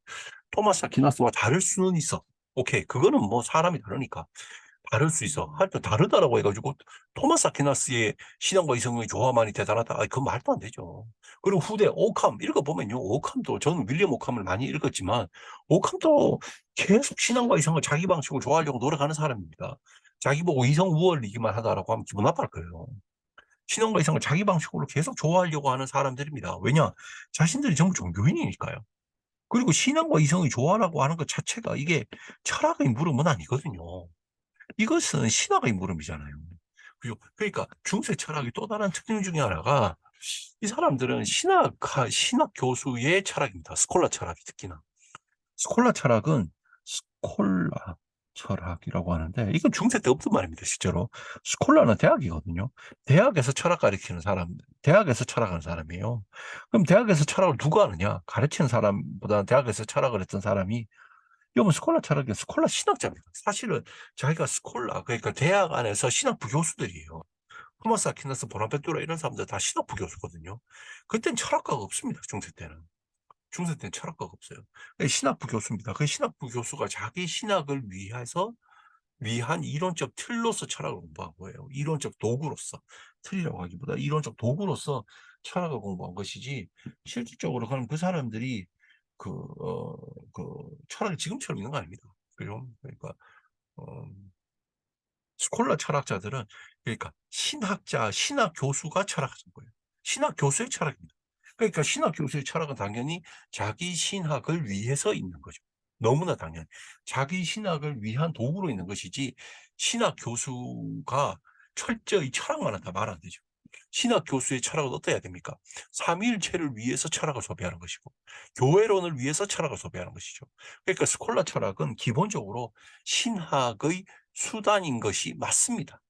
토마스 아퀴나스와 다를 수는 있어. 오케이. 그거는 뭐 사람이 다르니까. 다를 수 있어. 하여튼 다르다라고 해가지고 토마스 아퀴나스의 신앙과 이성의 조화만이 대단하다. 그건 말도 안 되죠. 그리고 후대 오캄 읽어보면요. 오캄도 저는 윌리엄 오캄을 많이 읽었지만 오캄도 계속 신앙과 이성을 자기 방식으로 좋아하려고 노력하는 사람입니다. 자기 보고 이성 우월이기만 하다라고 하면 기분 나빠할 거예요. 신앙과 이성을 자기 방식으로 계속 좋아하려고 하는 사람들입니다. 왜냐? 자신들이 전부 종교인이니까요. 그리고 신앙과 이성의 조화라고 하는 것 자체가 이게 철학의 물음은 아니거든요. 이것은 신학의 물음이잖아요. 그죠? 그러니까 중세 철학의 또 다른 특징 중에 하나가, 이 사람들은 신학 교수의 철학입니다. 스콜라 철학이 특히나. 스콜라 철학은 스콜라 철학이라고 하는데, 이건 중세 때 없던 말입니다, 실제로. 스콜라는 대학이거든요. 대학에서 철학 가르치는 사람, 대학에서 철학하는 사람이에요. 그럼 대학에서 철학을 누가 하느냐? 가르치는 사람보다 대학에서 철학을 했던 사람이, 이건 스콜라 철학이 스콜라 신학자입니다. 사실은 자기가 스콜라, 그러니까 대학 안에서 신학부 교수들이에요. 토마스 아퀴나스, 보나벤투라 이런 사람들 다 신학부 교수거든요. 그때는 철학과가 없습니다. 중세 때는. 중세 때는 철학과가 없어요. 신학부 교수입니다. 그 신학부 교수가 자기 신학을 위한 이론적 틀로서 철학을 공부한 거예요. 이론적 도구로서. 틀이라고 하기보다 이론적 도구로서 철학을 공부한 것이지, 실질적으로 그럼 그 사람들이 그, 어, 그 철학이 지금처럼 있는 거 아닙니다. 그죠? 그러니까, 어, 스콜라 철학자들은, 그러니까 신학 교수가 철학하는 거예요. 신학 교수의 철학입니다. 그러니까 신학 교수의 철학은 당연히 자기 신학을 위해서 있는 거죠. 너무나 당연히. 자기 신학을 위한 도구로 있는 것이지, 신학 교수가 철저히 철학만 한다 말 안 되죠. 신학 교수의 철학은 어떠해야 됩니까? 삼위일체를 위해서 철학을 소비하는 것이고, 교회론을 위해서 철학을 소비하는 것이죠. 그러니까 스콜라 철학은 기본적으로 신학의 수단인 것이 맞습니다.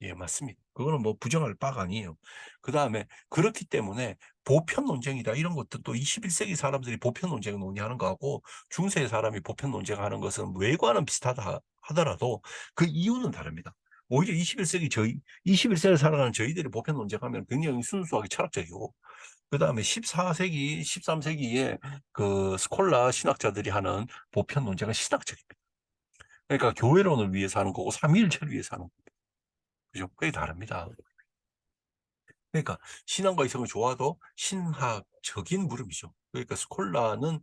예, 맞습니다. 그거는 뭐 부정할 바가 아니에요. 그다음에 그렇기 때문에 보편 논쟁이다 이런 것도 또 21세기 사람들이 보편 논쟁을 논의하는 거하고 중세 사람이 보편 논쟁하는 것은 외관은 비슷하다 하더라도 그 이유는 다릅니다. 오히려 21세기 살아가는 저희들이 보편 논쟁하면 굉장히 순수하게 철학적이고 그다음에 14세기, 13세기에 그 스콜라 신학자들이 하는 보편 논쟁은 신학적입니다. 그러니까 교회론을 위해서 하는 거고 삼위일체를 위해서 하는 겁니다. 그죠? 그게 다릅니다. 그러니까 신앙과 이성을 좋아도 신학적인 물음이죠. 그러니까 스콜라는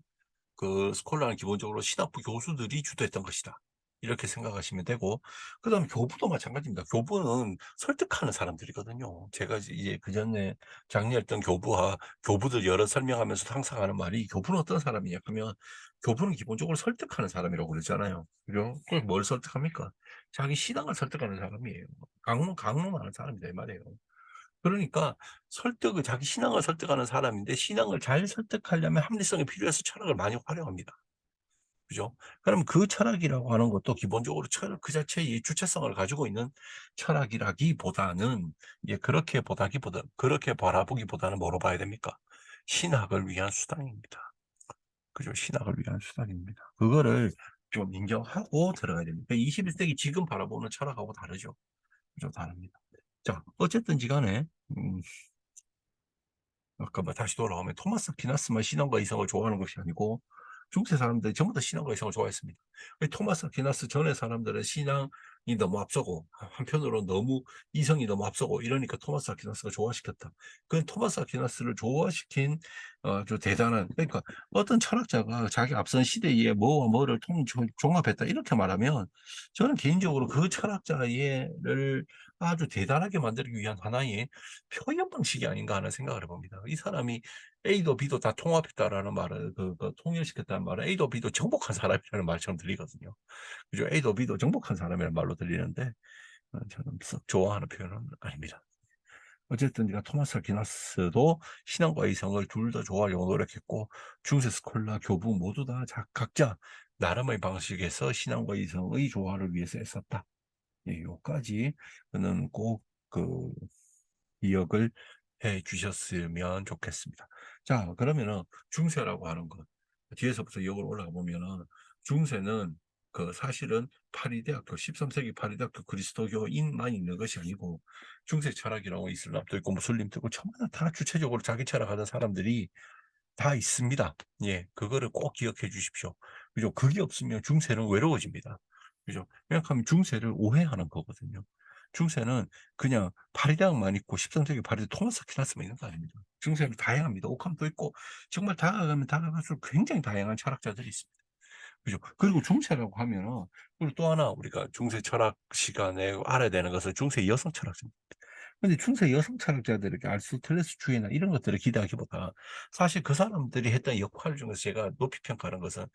기본적으로 신학부 교수들이 주도했던 것이다. 이렇게 생각하시면 되고, 그 다음에 교부도 마찬가지입니다. 교부는 설득하는 사람들이거든요. 제가 이제 그 전에 장려했던 교부들 여러 설명하면서 항상 하는 말이 교부는 어떤 사람이냐 하면 교부는 기본적으로 설득하는 사람이라고 그러잖아요. 그죠? 그걸 뭘 설득합니까? 자기 신앙을 설득하는 사람이에요. 강론하는 사람이다 이 말이에요. 그러니까 자기 신앙을 설득하는 사람인데 신앙을 잘 설득하려면 합리성이 필요해서 철학을 많이 활용합니다. 그죠? 그럼 그 철학이라고 하는 것도 기본적으로 철학 그 자체의 주체성을 가지고 있는 철학이라기보다는 그렇게 바라보기보다는 뭐로 봐야 됩니까? 신학을 위한 수단입니다. 그죠? 신학을 위한 수단입니다. 그거를 좀 인정하고 들어가야 됩니다. 21세기 지금 바라보는 철학하고 다르죠. 그죠? 다릅니다. 자, 어쨌든지 간에 아까 뭐 다시 돌아오면 토마스 아퀴나스만 신앙과 이성을 좋아하는 것이 아니고 중세 사람들이 전부 다 신앙과 이성을 좋아했습니다. 토마스 아퀴나스 전에 사람들은 신앙이 너무 앞서고 한편으로 너무 이성이 너무 앞서고 이러니까 토마스 아퀴나스가 좋아시켰다. 그 토마스 아퀴나스를 좋아시킨 아주 대단한 그러니까 어떤 철학자가 자기 앞선 시대에 뭐와 뭐를 종합했다 이렇게 말하면 저는 개인적으로 그 철학자를 아주 대단하게 만들기 위한 하나의 표현 방식이 아닌가 하는 생각을 해봅니다. 이 사람이 A도 B도 다 통합했다라는 말을 통일시켰다는 말은 A도 B도 정복한 사람이라는 말처럼 들리거든요. 그죠? A도 B도 정복한 사람이라는 말로 들리는데 저는 썩 좋아하는 표현은 아닙니다. 어쨌든 토마스 아퀴나스도 신앙과 이성을 둘 다 좋아하려고 노력했고 중세 스콜라 교부 모두 다 각자 나름의 방식에서 신앙과 이성의 조화를 위해서 애썼다. 예, 요까지는 꼭그 기억을 해 주셨으면 좋겠습니다. 자, 그러면은 중세라고 하는 것, 뒤에서부터 역으로 올라가 보면은 중세는 사실은 파리대학교, 13세기 파리대학교 그리스도교인만 있는 것이 아니고 중세 철학이라고 이슬람도 있고 무슬림도 있고 전부 다 주체적으로 자기 철학하는 사람들이 다 있습니다. 예, 그거를 꼭 기억해 주십시오. 그죠? 그게 없으면 중세는 외로워집니다. 그죠? 왜냐하면 중세를 오해하는 거거든요. 중세는 그냥 파리대학만 있고 13세기 파리대 토마스 아퀴나스만 있는 거 아닙니다. 중세는 다양합니다. 오캄도 있고 정말 다가가면 다가갈수록 굉장히 다양한 철학자들이 있습니다. 그죠? 그리고 중세라고 하면은 그리고 또 하나 우리가 중세 철학 시간에 알아야 되는 것은 중세 여성 철학입니다. 근데 중세 여성 철학자들에게 아리스토텔레스주의나 이런 것들을 기대하기보다 사실 그 사람들이 했던 역할 중에서 제가 높이 평가하는 것은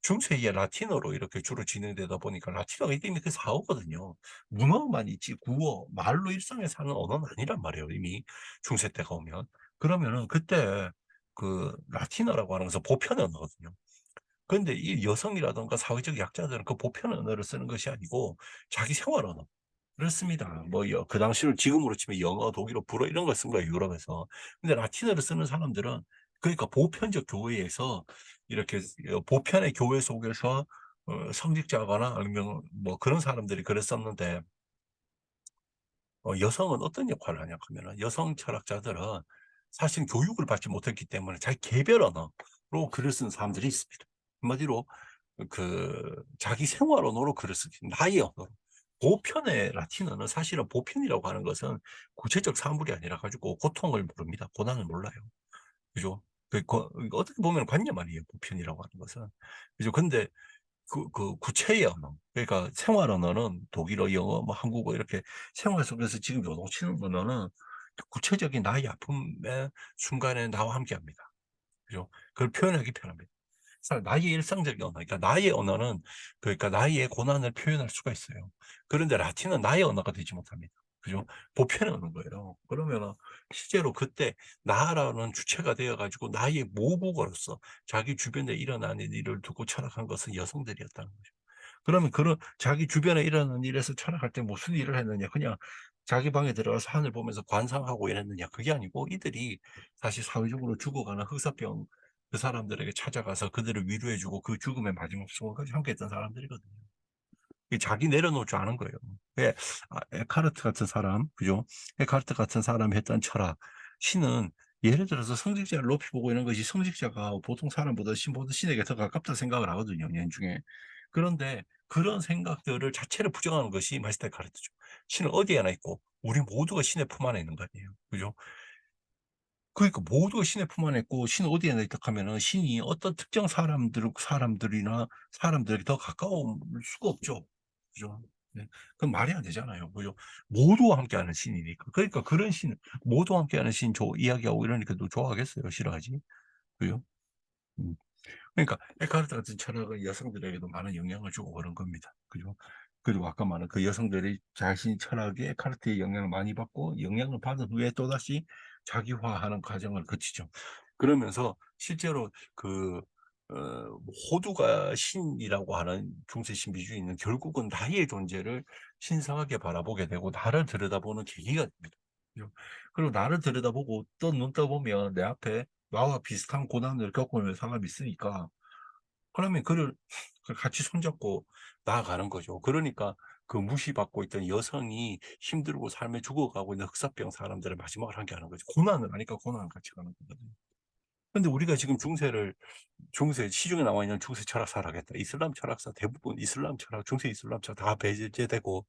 중세의 라틴어로 이렇게 주로 진행되다 보니까 라틴어가 이미 그 사어거든요. 문어만 있지 구어, 말로 일상에서 하는 언어는 아니란 말이에요. 이미 중세 때가 오면. 그러면은 그때 라틴어라고 하는 것은 보편 언어거든요. 그런데 이 여성이라든가 사회적 약자들은 그 보편 언어를 쓰는 것이 아니고 자기 생활 언어. 그렇습니다. 뭐, 그 당시를 지금으로 치면 영어, 독일어, 불어 이런 걸 쓴 거예요, 유럽에서. 근데 라틴어를 쓰는 사람들은 그러니까 보편적 교회에서 이렇게 보편의 교회 속에서 성직자거나 아니면 뭐 그런 사람들이 글을 썼는데 여성은 어떤 역할을 하냐 하면은 여성 철학자들은 사실 교육을 받지 못했기 때문에 자기 개별 언어로 글을 쓰는 사람들이 있습니다. 한마디로 자기 생활 언어로 글을 쓰기, 나의 언어로. 보편의 라틴어는 사실은 보편이라고 하는 것은 구체적 사물이 아니라 가지고 고통을 모릅니다. 고난을 몰라요. 그죠? 어떻게 보면 관념 아니에요. 보편이라고 하는 것은. 그죠? 근데 구체의 언어. 그러니까 생활 언어는 독일어, 영어, 뭐 한국어 이렇게 생활 속에서 지금 요동치는 언어는 구체적인 나의 아픔의 순간에 나와 함께 합니다. 그죠? 그걸 표현하기 편합니다. 나의 일상적인 언어, 그러니까 나의 언어는 그러니까 나의 고난을 표현할 수가 있어요. 그런데 라틴은 나의 언어가 되지 못합니다. 그죠? 보편의 언어인 거예요. 그러면 실제로 그때 나라는 주체가 되어가지고 나의 모국어로서 자기 주변에 일어나는 일을 두고 철학한 것은 여성들이었다는 거죠. 그러면 그런 자기 주변에 일어나는 일에서 철학할 때 무슨 일을 했느냐? 그냥 자기 방에 들어가서 하늘 보면서 관상하고 이랬느냐? 그게 아니고 이들이 사실 사회적으로 죽어가는 흑사병 그 사람들에게 찾아가서 그들을 위로해주고 그 죽음의 마지막 순간까지 함께했던 사람들이거든요. 자기 내려놓을 줄 아는 거예요. 예, 에카르트 같은 사람, 그죠? 에카르트 같은 사람이 했던 철학, 신은 예를 들어서 성직자를 높이 보고 이런 것이 성직자가 보통 사람보다 신보다 신에게 더 가깝다 생각을 하거든요, 연중에. 그런데 그런 생각들을 자체를 부정하는 것이 마이스터의 카르트죠. 신은 어디에나 있고 우리 모두가 신의 품 안에 있는 거 아니에요, 그죠? 그러니까 모두가 신의 품 안에 있고 신 어디에나 있다 하면은 신이 어떤 특정 사람들이나 사람들에게 더 가까울 수가 없죠. 그죠? 네. 그건 말이 안 되잖아요. 그죠? 모두와 함께하는 신이니까. 그러니까 그런 신, 모두와 함께하는 신 이야기하고 이러니까 또 좋아하겠어요? 싫어하지? 그죠? 음. 그러니까 에카르트 같은 철학은 여성들에게도 많은 영향을 주고 그런 겁니다. 그죠? 그리고 아까 말한 그 여성들이 자신 철학에 에카르트의 영향을 많이 받고 영향을 받은 후에 또다시 자기화하는 과정을 거치죠. 그러면서 실제로 호두가 신이라고 하는 중세 신비주의는 결국은 나의 존재를 신성하게 바라보게 되고 나를 들여다보는 계기가 됩니다. 그죠? 그리고 나를 들여다보고 또 눈 떠보면 내 앞에 나와 비슷한 고난을 겪고 있는 사람이 있으니까 그러면 그를 같이 손잡고 나아가는 거죠. 그러니까 그 무시받고 있던 여성이 힘들고 삶에 죽어가고 있는 흑사병 사람들의 마지막을 함께 하는 거죠. 고난을 하니까 고난을 같이 가는 거거든요. 근데 우리가 지금 중세 시중에 나와 있는 중세 철학사를 하겠다. 이슬람 철학사 대부분 이슬람 철학, 중세 이슬람 철학 다 배제되고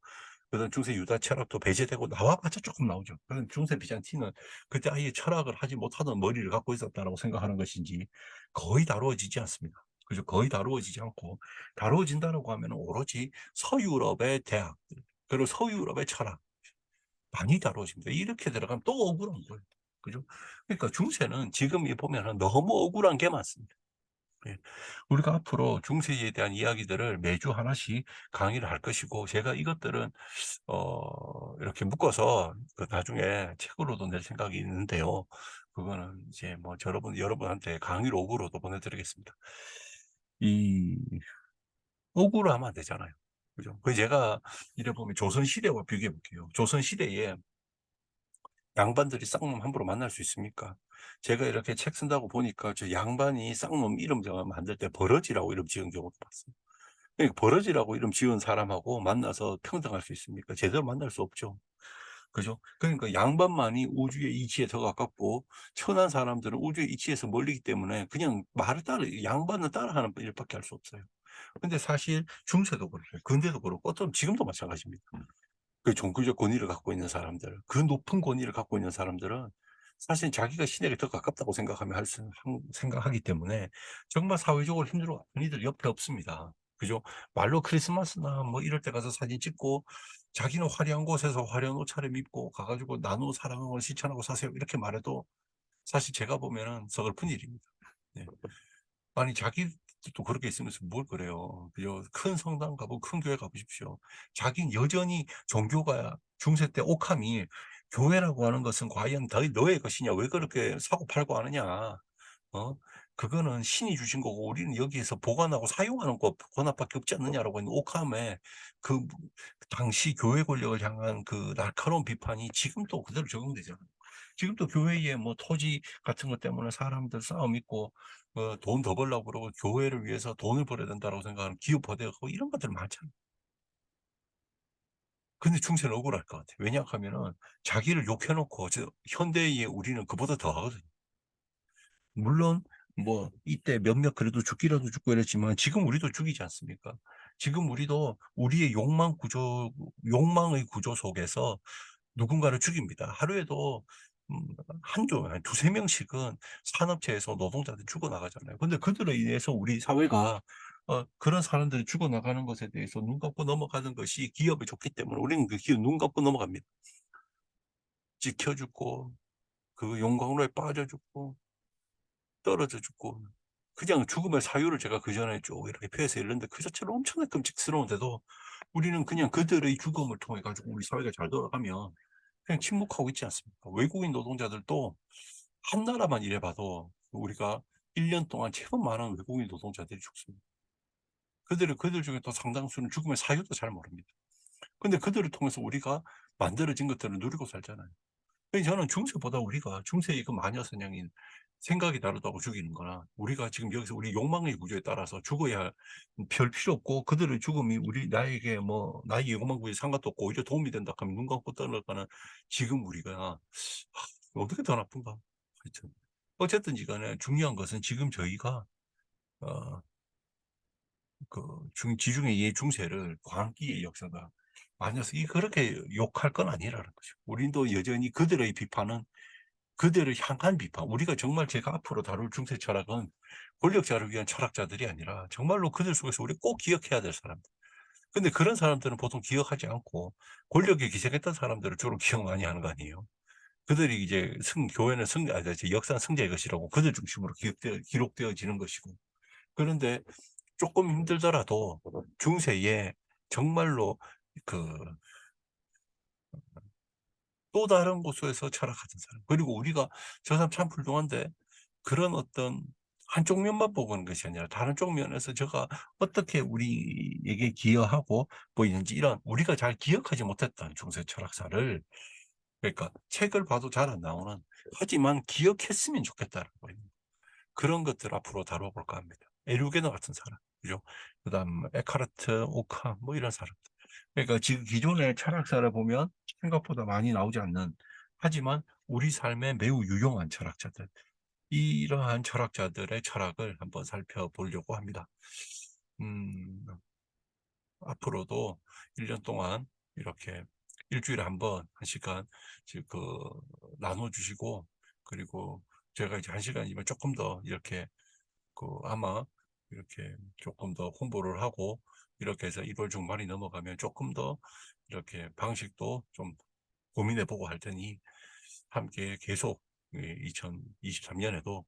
그다음 중세 유다 철학도 배제되고 나와봤자 조금 나오죠. 그런 중세 비잔틴은 그때 아예 철학을 하지 못하던 머리를 갖고 있었다라고 생각하는 것인지 거의 다루어지지 않습니다. 그죠? 거의 다루어지지 않고 다루어진다라고 하면 오로지 서유럽의 대학들 그리고 서유럽의 철학 많이 다루어집니다. 이렇게 들어가면 또 억울한 거예요. 그죠? 그러니까 중세는 지금 보면은 너무 억울한 게 많습니다. 예. 우리가 앞으로 중세에 대한 이야기들을 매주 하나씩 강의를 할 것이고, 제가 이것들은, 이렇게 묶어서 그 나중에 책으로도 낼 생각이 있는데요. 그거는 이제 뭐 여러분한테 강의 록으로도 보내드리겠습니다. 이, 억울로 하면 안 되잖아요. 그죠? 그 제가 이래 보면 조선시대와 비교해 볼게요. 조선시대에 양반들이 쌍놈 함부로 만날 수 있습니까? 제가 이렇게 책 쓴다고 보니까 저 양반이 쌍놈 이름 만들 때 버러지라고 이름 지은 경우도 봤어요. 그러니까 버러지라고 이름 지은 사람하고 만나서 평등할 수 있습니까? 제대로 만날 수 없죠. 그죠? 그러니까 양반만이 우주의 이치에 더 가깝고 천한 사람들은 우주의 이치에서 멀리기 때문에 그냥 말을 양반을 따라하는 일밖에 할 수 없어요. 근데 사실 중세도 그렇고 근대도 그렇고 어쩌면 지금도 마찬가지입니다. 그 종교적 권위를 갖고 있는 사람들, 그 높은 권위를 갖고 있는 사람들은 사실 자기가 신에게 더 가깝다고 생각하면 생각하기 때문에 정말 사회적으로 힘들어하는 이들 옆에 없습니다. 그죠? 말로 크리스마스나 뭐 이럴 때 가서 사진 찍고 자기는 화려한 곳에서 화려한 옷차림 입고 가가지고 나누 사랑을 실천하고 사세요. 이렇게 말해도 사실 제가 보면은 서글픈 일입니다. 네. 아니 자기도 그렇게 있으면서 뭘 그래요. 그죠? 큰 성당 가고 큰 교회 가보십시오. 자기는 여전히 종교가 중세 때 옥함이 교회라고 하는 것은 과연 너의 것이냐? 왜 그렇게 사고 팔고 하느냐? 어? 그거는 신이 주신 거고 우리는 여기에서 보관하고 사용하는 것 권한밖에 없지 않느냐라고 하는 옥함에 그 당시 교회 권력을 향한 그 날카로운 비판이 지금도 그대로 적용되잖아요. 지금도 교회에 뭐 토지 같은 것 때문에 사람들 싸움 있고 돈 더 벌려고 그러고 교회를 위해서 돈을 벌어야 된다고 생각하는 기업화되고 이런 것들 많잖아요. 근데 중세는 억울할 것 같아요. 왜냐하면은 자기를 욕해놓고 현대의 우리는 그보다 더 하거든요. 물론 뭐 이때 몇몇 그래도 죽기라도 죽고 이랬지만 지금 우리도 죽이지 않습니까? 지금 우리도 우리의 욕망의 구조 속에서 누군가를 죽입니다. 하루에도 한 두세 명씩은 산업체에서 노동자들이 죽어나가잖아요. 근데 그들에 인해서 우리 사회가 그런 사람들이 죽어나가는 것에 대해서 눈 감고 넘어가는 것이 기업에 좋기 때문에 우리는 그 기업 눈 감고 넘어갑니다. 찍혀 죽고 그 용광로에 빠져 죽고 떨어져 죽고 그냥 죽음의 사유를 제가 그전에 쭉 이렇게 표해서 읽는데 그 자체로 엄청나게 끔찍스러운데도 우리는 그냥 그들의 죽음을 통해 가지고 우리 사회가 잘 돌아가면 그냥 침묵하고 있지 않습니까? 외국인 노동자들도 한 나라만 일해봐도 우리가 1년 동안 제법 많은 외국인 노동자들이 죽습니다. 그들 중에 또 상당수는 죽음의 사유도 잘 모릅니다. 근데 그들을 통해서 우리가 만들어진 것들을 누리고 살잖아요. 저는 중세보다 우리가 중세의 그 마녀 사냥인 생각이 다르다고 죽이는 거나 우리가 지금 여기서 우리 욕망의 구조에 따라서 죽어야 별 필요 없고 그들의 죽음이 나에게 뭐 나의 욕망 구조에 상관도 없고 오히려 도움이 된다 하면 눈 감고 떠나가는 지금 우리가 어떻게 더 나쁜가. 하여튼 어쨌든지 간에 중요한 것은 지금 저희가 어, 지중해 의 중세를 광기의 역사다. 아니어서 그렇게 욕할 건 아니라는 거죠. 우리도 여전히 그들의 비판은 그들을 향한 비판. 우리가 정말 제가 앞으로 다룰 중세 철학은 권력자를 위한 철학자들이 아니라 정말로 그들 속에서 우리 꼭 기억해야 될 사람들. 근데 그런 사람들은 보통 기억하지 않고 권력에 기생했던 사람들을 주로 기억 많이 하는 거 아니에요. 그들이 이제 교회는 역사는 승자의 것이라고 그들 중심으로 기록되어지는 것이고. 그런데 조금 힘들더라도 중세에 정말로 그 또 다른 곳에서 철학하던 사람. 그리고 우리가 저 사람 참 훌륭한데 그런 어떤 한쪽 면만 보는 것이 아니라 다른 쪽 면에서 저가 어떻게 우리에게 기여하고 보이는지 이런 우리가 잘 기억하지 못했던 중세 철학사를 그러니까 책을 봐도 잘 안 나오는 하지만 기억했으면 좋겠다는 거예요. 그런 것들 앞으로 다뤄볼까 합니다. 에류게너 같은 사람, 그죠? 그다음 에카르트, 오카 뭐 이런 사람. 그러니까 지금 기존의 철학사를 보면 생각보다 많이 나오지 않는 하지만 우리 삶에 매우 유용한 철학자들. 이러한 철학자들의 철학을 한번 살펴보려고 합니다. 음, 앞으로도 1년 동안 이렇게 일주일에 한번 1시간 나눠주시고 그리고 제가 이제 1시간이면 조금 더 이렇게 아마 이렇게 조금 더 홍보를 하고 이렇게 해서 1월 중반이 넘어가면 조금 더 이렇게 방식도 좀 고민해보고 할 테니 함께 계속 2023년에도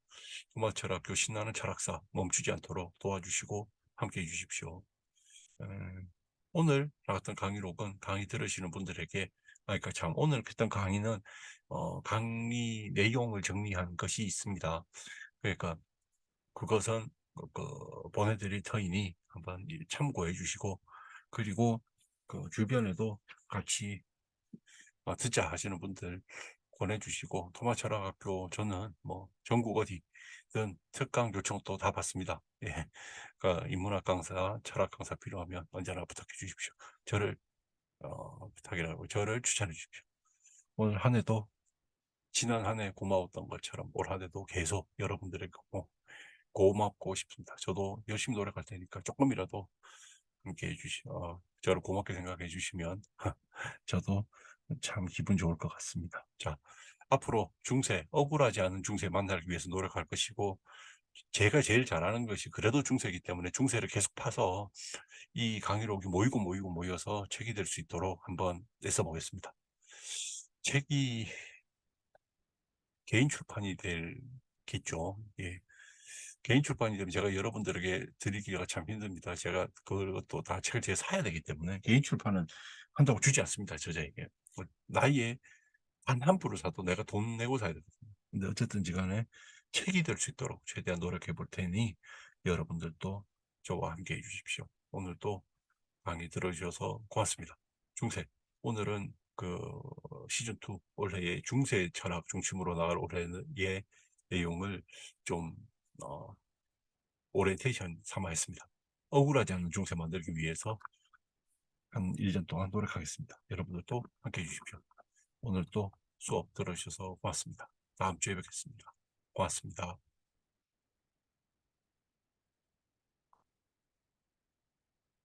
음악철학교 신나는 철학사 멈추지 않도록 도와주시고 함께 해주십시오. 오늘 같은 강의록은 강의 들으시는 분들에게 그러니까 참 오늘 했던 강의는 강의 내용을 정리한 것이 있습니다. 그러니까 그것은 보내드릴 터이니 한번 참고해 주시고 그리고 그 주변에도 같이 듣자 하시는 분들 보내주시고 토마철학학교 저는 뭐 전국 어디든 특강 요청도 다 받습니다. 예, 그러니까 인문학 강사, 철학 강사 필요하면 언제나 부탁해 주십시오. 저를 부탁이라고 저를 추천해 주십시오. 오늘 한 해도 지난 한 해 고마웠던 것처럼 올 한 해도 계속 여러분들에게 고맙고 싶습니다. 저도 열심히 노력할 테니까 조금이라도 함께 저를 고맙게 생각해 주시면 저도 참 기분 좋을 것 같습니다. 자, 앞으로 억울하지 않은 중세 만나기 위해서 노력할 것이고, 제가 제일 잘하는 것이 그래도 중세이기 때문에 중세를 계속 파서 이 강의록이 모여서 책이 될 수 있도록 한번 내써보겠습니다. 책이 개인 출판이 되겠죠. 예. 개인 출판이 되면 제가 여러분들에게 드리기가 참 힘듭니다. 제가 그것도 다 책을 제가 사야 되기 때문에 개인 출판은 한다고 주지 않습니다. 저자에게. 나이에 한 한 부를 사도 내가 돈 내고 사야 되거든요. 근데 어쨌든지 간에 책이 될 수 있도록 최대한 노력해 볼 테니 여러분들도 저와 함께 해 주십시오. 오늘도 강의 들어주셔서 고맙습니다. 중세. 오늘은 시즌2 올해의 중세 철학 중심으로 나갈 올해의 내용을 좀 오리엔테이션 삼아 했습니다. 억울하지 않은 중세 만들기 위해서 한 1년 동안 노력하겠습니다. 여러분들도 함께 해주십시오. 오늘도 수업 들어주셔서 고맙습니다. 다음 주에 뵙겠습니다. 고맙습니다.